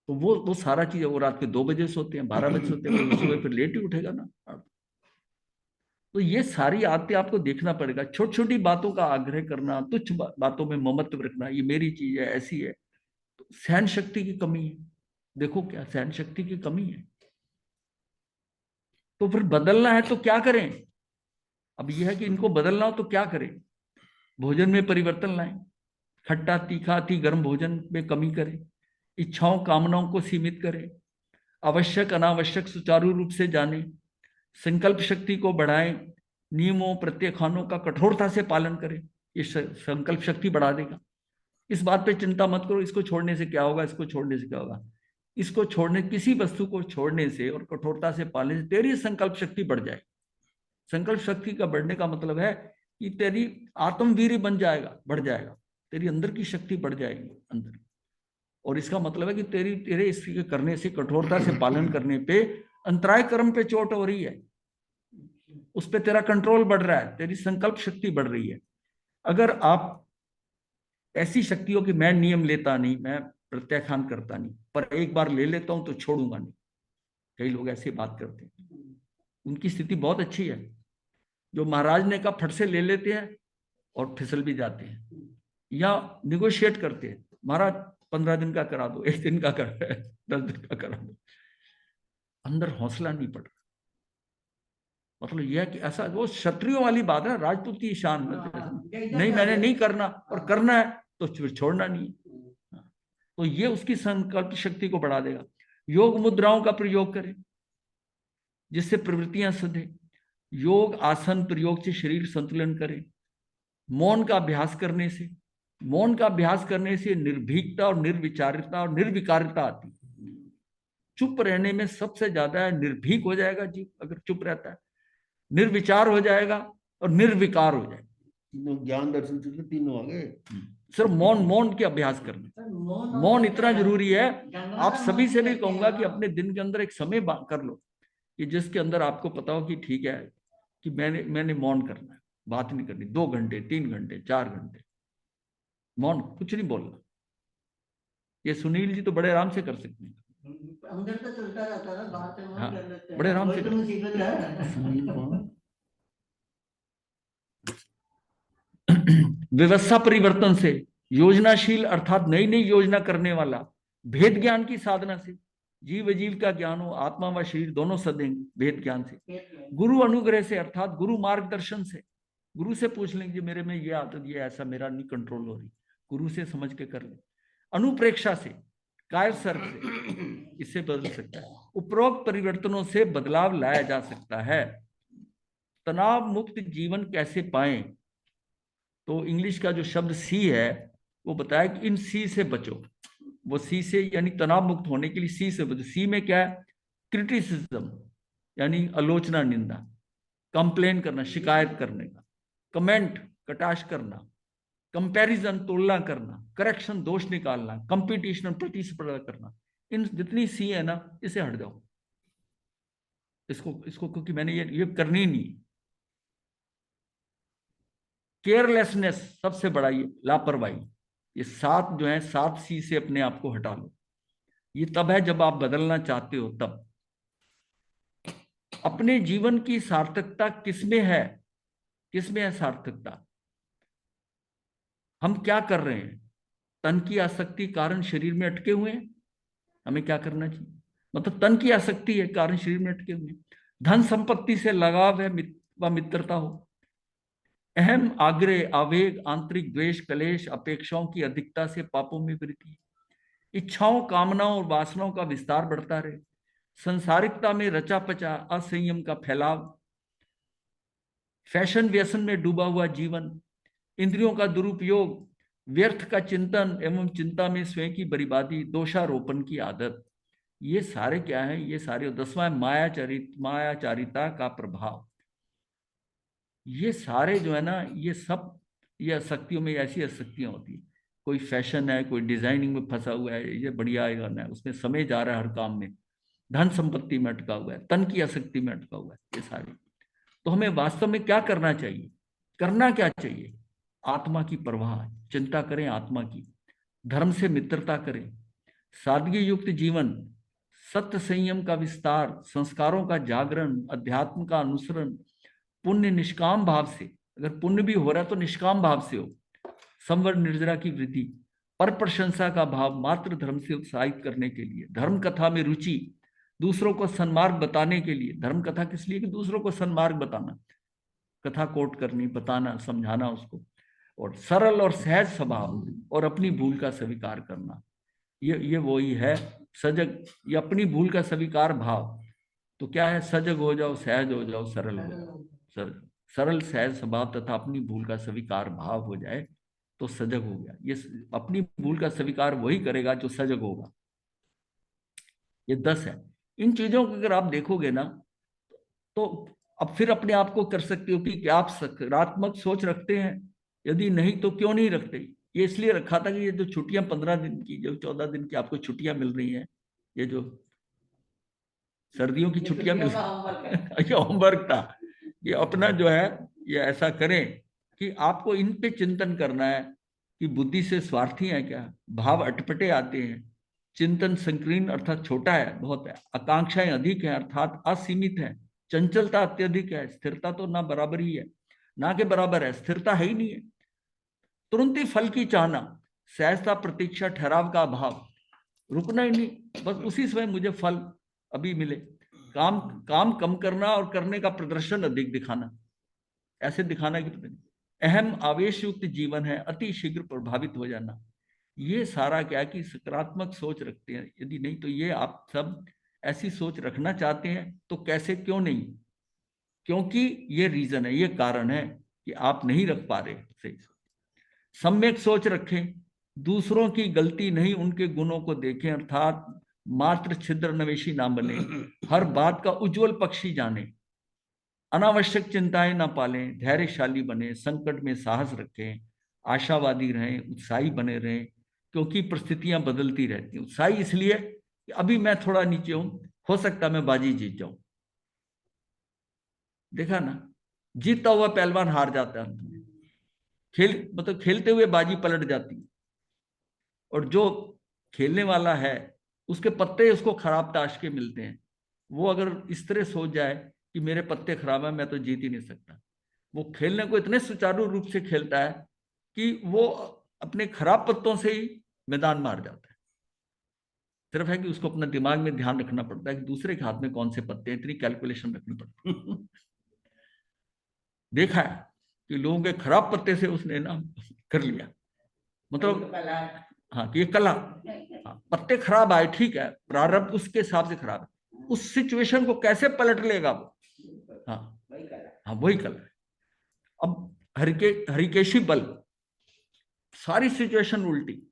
तो वो सारा चीज, वो रात के 2 बजे सोते हैं, 12 बजे सोते हैं, वो सुबह फिर लेट ही उठेगा ना। तो ये सारी आदतें आपको देखना पड़ेगा। छोटी छोटी बातों का आग्रह करना, तुच्छ बातों में ममत्व रखना, ये मेरी चीज है, ऐसी है, तो सहन शक्ति की कमी है। देखो क्या सहन शक्ति की कमी है। तो फिर बदलना है तो क्या करें? अब यह है कि इनको बदलना हो तो क्या करें? भोजन में परिवर्तन लाएं, खट्टा तीखा अति गर्म भोजन में कमी करें, इच्छाओं कामनाओं को सीमित करें, आवश्यक अनावश्यक सुचारू रूप से जानें, संकल्प शक्ति को बढ़ाएं, नियमों प्रत्याख्यानों का कठोरता से पालन करें। ये संकल्प शक्ति बढ़ा देगा। इस बात पे चिंता मत करो, इसको छोड़ने से क्या होगा, इसको छोड़ने से क्या होगा। इसको छोड़ने, किसी वस्तु को छोड़ने से और कठोरता से पालने से तेरी संकल्प शक्ति बढ़ जाएगी। संकल्प शक्ति का बढ़ने का मतलब है कि तेरी आत्मवीर्य बन जाएगा, बढ़ जाएगा, तेरी अंदर की शक्ति बढ़ जाएगी अंदर। और इसका मतलब है कि तेरे इसके करने से, कठोरता से पालन करने पे अंतराय कर्म पे चोट हो रही है, उस पर तेरा कंट्रोल बढ़ रहा है, तेरी संकल्प शक्ति बढ़ रही है। अगर आप ऐसी शक्तियों की मैं नियम लेता नहीं, मैं प्रत्याख्यान करता नहीं, पर एक बार ले लेता हूं तो छोड़ूंगा नहीं, कई लोग ऐसी बात करते हैं, उनकी स्थिति बहुत अच्छी है। जो महाराज ने कहा फट से ले लेते हैं और फिसल भी जाते हैं, या निगोशिएट करते हैं, महाराज 15 दिन का करा दो, 1 दिन का करा 10 दिन का करा दो, अंदर हौसला नहीं पड़ रहा। मतलब यह है कि ऐसा, वो क्षत्रियों वाली बात है, राजपूत की शान में नहीं, मैंने नहीं करना, और करना है तो फिर छोड़ना नहीं। तो ये उसकी संकल्प शक्ति को बढ़ा देगा। योग मुद्राओं का प्रयोग करें जिससे प्रवृत्तियां सधे। योग आसन प्रयोग से शरीर संतुलन करे। मौन का अभ्यास करने से, मौन का अभ्यास करने से निर्भीकता और निर्विचारिता और निर्विकारिता आती है। चुप रहने में सबसे ज्यादा निर्भीक हो जाएगा जीव अगर चुप रहता है, निर्विचार हो जाएगा और निर्विकार हो जाएगा। तीनों ज्ञान दर्शन से तीनों आ गए। सिर्फ मौन के अभ्यास करना, मौन इतना जरूरी है। आप सभी से भी कहूंगा कि अपने दिन के अंदर एक समय कर लो कि जिसके अंदर आपको पता हो कि ठीक है कि मैंने मौन करना है, बात नहीं करनी, 2 घंटे 3 घंटे 4 घंटे मौन, कुछ नहीं बोलना। ये सुनील जी तो बड़े आराम से कर सकते हैं। अंदर तो चलता रहता है, बाहर से मौन हाँ, कर लेते हैं। बड़े आराम वही से तो कर- मुसीबत है। सुनील कौन? व्यवस्था परिवर्तन से, योजनाशील अर्थात नई नई योजना करने वाला, भेद ज्ञान की साधना से, जीव अजीव का ज्ञान हो, आत्मा व शरीर दोनों सदेंगे भेद ज्ञान से। गुरु अनुग्रह से अर्थात गुरु मार्गदर्शन से, गुरु से पूछ लेंगे मेरे में ये आदत, ये ऐसा मेरा नहीं कंट्रोल हो रही, गुरु से समझ के कर ले। अनुप्रेक्षा से, काय सर्ग से, इससे बदल सकता है। उपरोक्त परिवर्तनों से बदलाव लाया जा सकता है। तनाव मुक्त जीवन कैसे पाएं? तो इंग्लिश का जो शब्द सी है वो बताया कि इन सी से बचो। वो सी से यानी तनाव मुक्त होने के लिए सी से बचो। सी में क्या है? क्रिटिसिज्म यानी आलोचना, निंदा, कंप्लेन करना, शिकायत करने का, कमेंट कटाक्ष करना, कंपैरिजन तुलना करना, करेक्शन दोष निकालना, कंपटीशन प्रतिस्पर्धा करना। इन जितनी सी है ना, इसे हट जाओ, इसको क्योंकि मैंने ये करनी नहीं। केयरलेसनेस सबसे बड़ा, ये लापरवाही, ये 7 जो है 7 सी से अपने आप को हटा लो। ये तब है जब आप बदलना चाहते हो। तब अपने जीवन की सार्थकता किसमें है? किसमें है सार्थकता? हम क्या कर रहे हैं? तन की आसक्ति कारण शरीर में अटके हुए हैं। हमें क्या करना चाहिए? मतलब तन की आसक्ति है कारण शरीर में अटके हुए हैं। धन संपत्ति से लगाव है व मित्रता हो। अहम आग्रह आवेग आंतरिक द्वेष कलेश अपेक्षाओं की अधिकता से पापों में वृद्धि। इच्छाओं कामनाओं और वासनाओं का विस्तार बढ़ता रहे। संसारिकता में रचा पचा असंयम का फैलाव। फैशन व्यसन में डूबा हुआ जीवन। इंद्रियों का दुरुपयोग। व्यर्थ का चिंतन एवं चिंता में स्वयं की बर्बादी। दोषारोपण की आदत। ये सारे क्या है? ये सारे 10वां मायाचारिता का प्रभाव। ये सारे जो है ना, ये सब, ये आसक्तियों में ऐसी आसक्तियां होती है। कोई फैशन है, कोई डिजाइनिंग में फंसा हुआ है, ये बढ़िया है, उसमें समय जा रहा है हर काम में। धन संपत्ति में अटका हुआ है, तन की आसक्ति में अटका हुआ है, ये सारी। तो हमें वास्तव में क्या करना चाहिए? करना क्या चाहिए? आत्मा की परवाह, चिंता करें आत्मा की, धर्म से मित्रता करें, सादगी युक्त जीवन, सत्य संयम का विस्तार, संस्कारों का जागरण, अध्यात्म का अनुसरण, पुण्य निष्काम भाव से, अगर पुण्य भी हो रहा है तो निष्काम भाव से हो, संवर निर्जरा की वृद्धि, पर प्रशंसा का भाव मात्र धर्म से उत्साहित करने के लिए, धर्म कथा में रुचि, दूसरों को सन्मार्ग बताने के लिए। धर्म कथा किस लिए? कि दूसरों को सन्मार्ग बताना, कथा कोट करनी, बताना, समझाना उसको। और सरल और सहज स्वभाव और अपनी भूल का स्वीकार करना, ये वही है सजग, ये अपनी भूल का स्वीकार भाव। तो क्या है? सजग हो जाओ, सहज हो जाओ, सरल हो जाओ। सरल सहज स्वभाव तथा अपनी भूल का स्वीकार भाव हो जाए तो सजग हो गया। ये अपनी भूल का स्वीकार वही करेगा जो सजग होगा। ये 10 है। इन चीजों को अगर आप देखोगे ना तो अब फिर अपने आप को कर सकते हो कि क्या आप सकारात्मक सोच रखते हैं? यदि नहीं तो क्यों नहीं रखते? ये इसलिए रखा था कि ये जो छुट्टियां 15 दिन की, जो 14 दिन की आपको छुट्टियां मिल रही हैं, ये जो सर्दियों की छुट्टियां मिल ये होमवर्क था। ये अपना जो है ये ऐसा करें कि आपको इन पे चिंतन करना है कि बुद्धि से स्वार्थी है क्या, भाव अटपटे आते हैं, चिंतन संकीर्ण अर्थात छोटा है, बहुत है, आकांक्षाएं अधिक है अर्थात असीमित है, चंचलता अत्यधिक है, स्थिरता तो ना बराबर ही है, ना के बराबर है, स्थिरता है ही नहीं है, तुरंत ही फल की चाहना, सहजता प्रतीक्षा ठहराव का अभाव, रुकना ही नहीं, बस उसी समय मुझे फल अभी मिले, काम काम कम करना और करने का प्रदर्शन अधिक दिखाना, ऐसे दिखाना कि पता नहीं, अहम आवेश युक्त जीवन है, अति शीघ्र प्रभावित हो जाना। ये सारा क्या है कि सकारात्मक सोच रखते हैं। यदि नहीं तो ये आप सब ऐसी सोच रखना चाहते हैं तो कैसे, क्यों नहीं? क्योंकि ये रीजन है, ये कारण है कि आप नहीं रख पा रहे सही। सम्यक सोच रखें, दूसरों की गलती नहीं उनके गुणों को देखें, अर्थात मात्र छिद्र नवेशी ना बने, हर बात का उज्जवल पक्षी जाने, अनावश्यक चिंताएं ना पालें, धैर्यशाली बने, संकट में साहस रखें, आशावादी रहें, उत्साही बने रहें, क्योंकि परिस्थितियां बदलती रहती हैं। उत्साही इसलिए कि अभी मैं थोड़ा नीचे हूं, हो सकता मैं बाजी जीत जाऊं। देखा ना, जीतता हुआ पहलवान हार जाता है, खेल मतलब खेलते हुए बाजी पलट जाती है। और जो खेलने वाला है उसके पत्ते उसको खराब ताश के मिलते हैं। वो अगर इस तरह सोच जाए कि मेरे पत्ते खराब है, मैं तो जीत ही नहीं सकता, वो खेलने को इतने सुचारू रूप से खेलता है कि वो अपने खराब पत्तों से ही मैदान मार जाता है। सिर्फ है कि उसको अपना दिमाग में ध्यान रखना पड़ता है कि दूसरे के हाथ में कौन से पत्ते हैं, इतनी कैलकुलेशन रखनी पड़ती है। देखा है कि लोगों के खराब पत्ते से उसने ना कर लिया, मतलब हाँ कि ये कला, हाँ, पत्ते खराब आए ठीक है, प्रारब्ध उसके हिसाब से खराब है, उस सिचुएशन को कैसे पलट लेगा वो, हाँ हाँ वही कला है। अब हरिकेशी बल, सारी सिचुएशन उल्टी,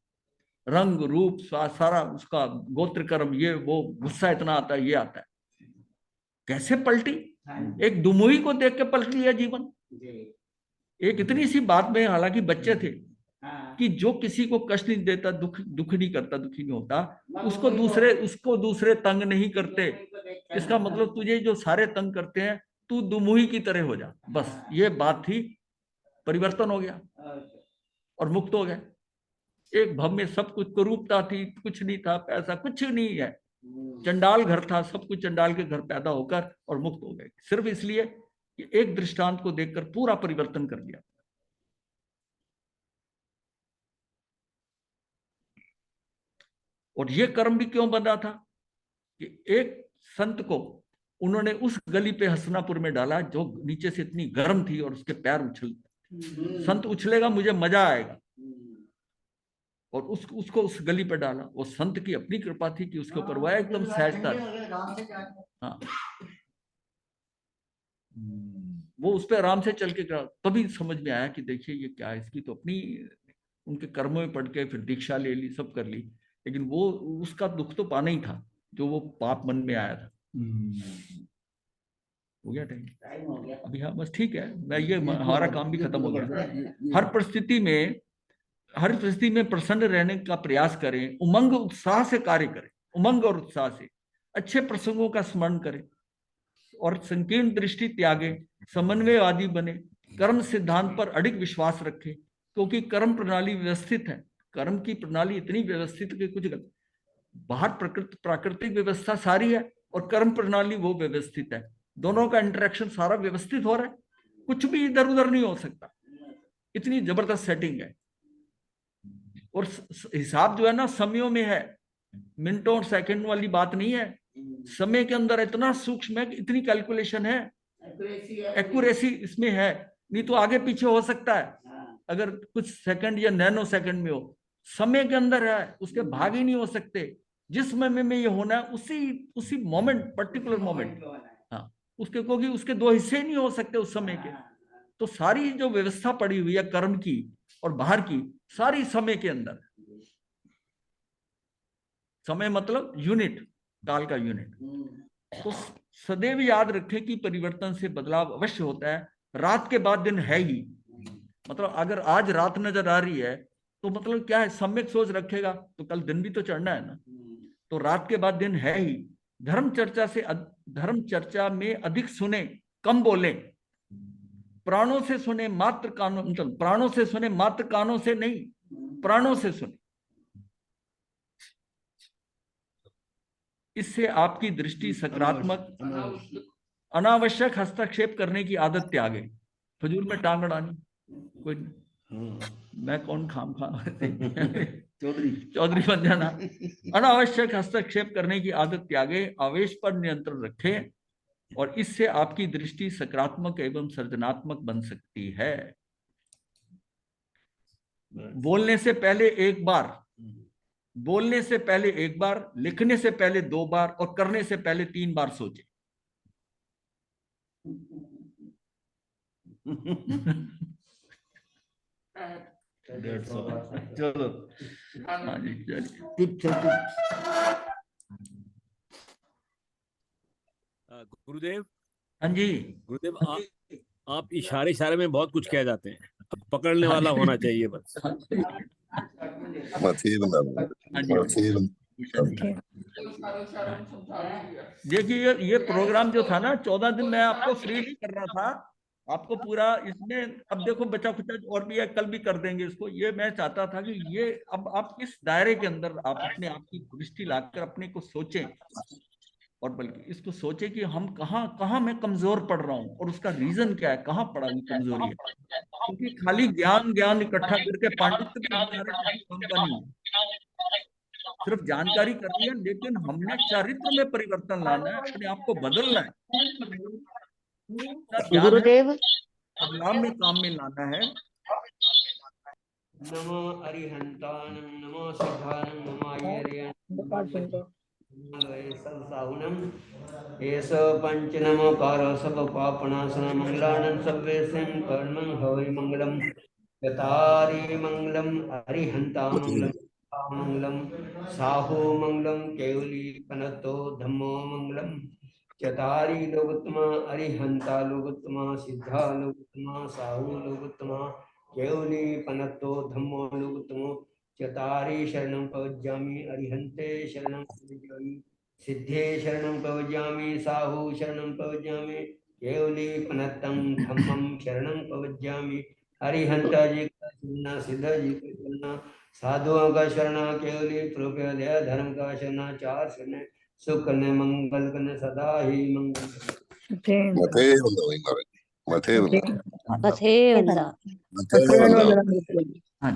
रंग रूप सारा उसका गोत्र कर्म, ये वो, गुस्सा इतना आता है, ये आता है, कैसे पलटी? एक दुमुही को देख के पलट लिया जीवन। एक इतनी सी बात में, हालांकि बच्चे थे, कि जो किसी को कष्ट नहीं देता, दुख नहीं करता, दुखी नहीं होता, उसको दूसरे तंग नहीं करते। इसका मतलब तुझे जो सारे तंग करते हैं, तू दुमुही की तरह हो जा, बस ये बात थी। परिवर्तन हो गया और मुक्त हो गए। एक भव में सब कुछ कुरूपता थी, कुछ नहीं था, पैसा कुछ नहीं है, चंडाल घर था, सब कुछ चंडाल के घर पैदा होकर और मुक्त हो गए, सिर्फ इसलिए कि एक दृष्टांत को देखकर पूरा परिवर्तन कर दिया। और ये कर्म भी क्यों बंधा था कि एक संत को उन्होंने उस गली पे हसनापुर में डाला जो नीचे से इतनी गर्म थी और उसके पैर उछल, संत उछलेगा मुझे मजा आएगा, और उसको उस गली पे डाला। वो संत की अपनी कृपा थी कि उसके ऊपर वह एकदम सहजता, हाँ वो उस पर आराम से चल के, तभी समझ में आया कि देखिए ये क्या है, इसकी तो अपनी उनके कर्मों में पड़ के फिर दीक्षा ले ली, सब कर ली, लेकिन वो उसका दुख तो पाना ही था जो वो पाप मन में आया था। हो गया टाइम हो गया अभी, हाँ बस ठीक है, मैं ये हमारा काम भी खत्म हो गया। हर परिस्थिति में प्रसन्न रहने का प्रयास करें, उमंग उत्साह से कार्य करें, उमंग और उत्साह से अच्छे प्रसंगों का स्मरण करें और संकीर्ण दृष्टि त्यागें, समन्वयवादी बने, कर्म सिद्धांत पर अडिग विश्वास रखे, क्योंकि कर्म प्रणाली व्यवस्थित है। कर्म की प्रणाली इतनी व्यवस्थित कि कुछ बाहर प्राकृतिक व्यवस्था सारी है और कर्म प्रणाली वो व्यवस्थित है, दोनों का इंटरेक्शन सारा व्यवस्थित हो रहा है, कुछ भी इधर उधर नहीं हो सकता, इतनी जबरदस्त सेटिंग है। और हिसाब जो है ना समयों में है, मिनटों और सेकंड वाली बात नहीं है, समय के अंदर इतना सूक्ष्म है, इतनी कैलकुलेशन है, एक्यूरेसी इसमें है, नहीं तो आगे पीछे हो सकता है अगर कुछ सेकंड या नैनो सेकंड में हो, समय के अंदर है, उसके भाग ही नहीं हो सकते। जिस समय में ये होना है उसी मोमेंट, पर्टिकुलर मोमेंट, हाँ उसके, क्योंकि उसके दो हिस्से नहीं हो सकते उस समय के। तो सारी जो व्यवस्था पड़ी हुई है कर्म की और बाहर की, सारी समय के अंदर। समय मतलब यूनिट, काल का यूनिट। तो सदैव याद रखें कि परिवर्तन से बदलाव अवश्य होता है। रात के बाद दिन है ही, मतलब अगर आज रात नजर आ रही है तो मतलब क्या है, सम्यक सोच रखेगा तो कल दिन भी तो चढ़ना है ना। तो रात के बाद दिन है ही। धर्म चर्चा में अधिक सुने, कम बोले। प्राणों से सुने मात्र कानों, मतलब प्राणों से सुने मात्र कानों से नहीं, प्राणों से सुने। इससे आपकी दृष्टि सकारात्मक, अनावश्यक हस्तक्षेप करने की आदत त्यागे। फजूल में टांग अड़ानी कोई नहीं। मैं कौन खाम खा चौधरी बन जाना। अनावश्यक हस्तक्षेप करने की आदत त्यागे, आवेश पर नियंत्रण रखे, और इससे आपकी दृष्टि सकारात्मक एवं सृजनात्मक बन सकती है। बोलने से पहले एक बार, लिखने से पहले 2 बार और करने से पहले 3 बार सोचे। चलो हाँ जी, चलिए। टिप गुरुदेव, हाँ जी, गुरुदेव आप इशारे में बहुत कुछ कह जाते हैं, अब पकड़ने वाला होना चाहिए बस। देखिए ये प्रोग्राम जो था ना 14 दिन मैं आपको फ्री नहीं कर रहा था, आपको पूरा इसमें, अब देखो बचा खुचा और भी है, कल भी कर देंगे इसको। ये मैं चाहता था कि ये अब आप इस दायरे के अंदर आप अपने आप की दृष्टि लाकर अपने को सोचें, और बल्कि इसको सोचे कि हम कहाँ मैं कमजोर पड़ रहा हूँ और उसका रीजन क्या है, कहाँ पड़ा हुई कमजोरी है। क्योंकि खाली ज्ञान इकट्ठा करके पांडित्य के द्वारा किसी काम का नहीं है, सिर्फ जानकारी करनी है, लेकिन हमने चरित्र में परिवर्तन लाना है, अपने आप को बदलना है। गुरुदेव, बदलाव में काम में लाना है। नमो अरिहंतानं नमो सिद्धानं नमो आयर्यं एष पंच नमो कारो सब पापनाशन मंगलानं सर्वेषां कर्मं हवै मंगलम चतारी मंगलम अरिहंता मंगलम साहू मंगलम केवली कनतो धम्मो मंगलम चतारी लोकोत्तमा अरिहंता लोकोत्तमा सिद्धा लोकोत्तमा साहू लोकोत्तमा केवली पनत्तो धम्मो लोकोत्तमो चतारी शरणं प्रवज्यामि अरिहन्ते शरणं प्रवज्यामि सिद्धे शरणं प्रवज्यामि साहू शरणं प्रवज्यामि केवली पनत्तं धम्मं शरणं प्रवज्यामि अरिहंता जी का शरणा सिद्ध जी का शरणा साधुओं का शरणा केवली प्रभुदया धर्म का शरणा चार शरण सुख करने मंगल करने सदा ही मंगल Mateo, हाँ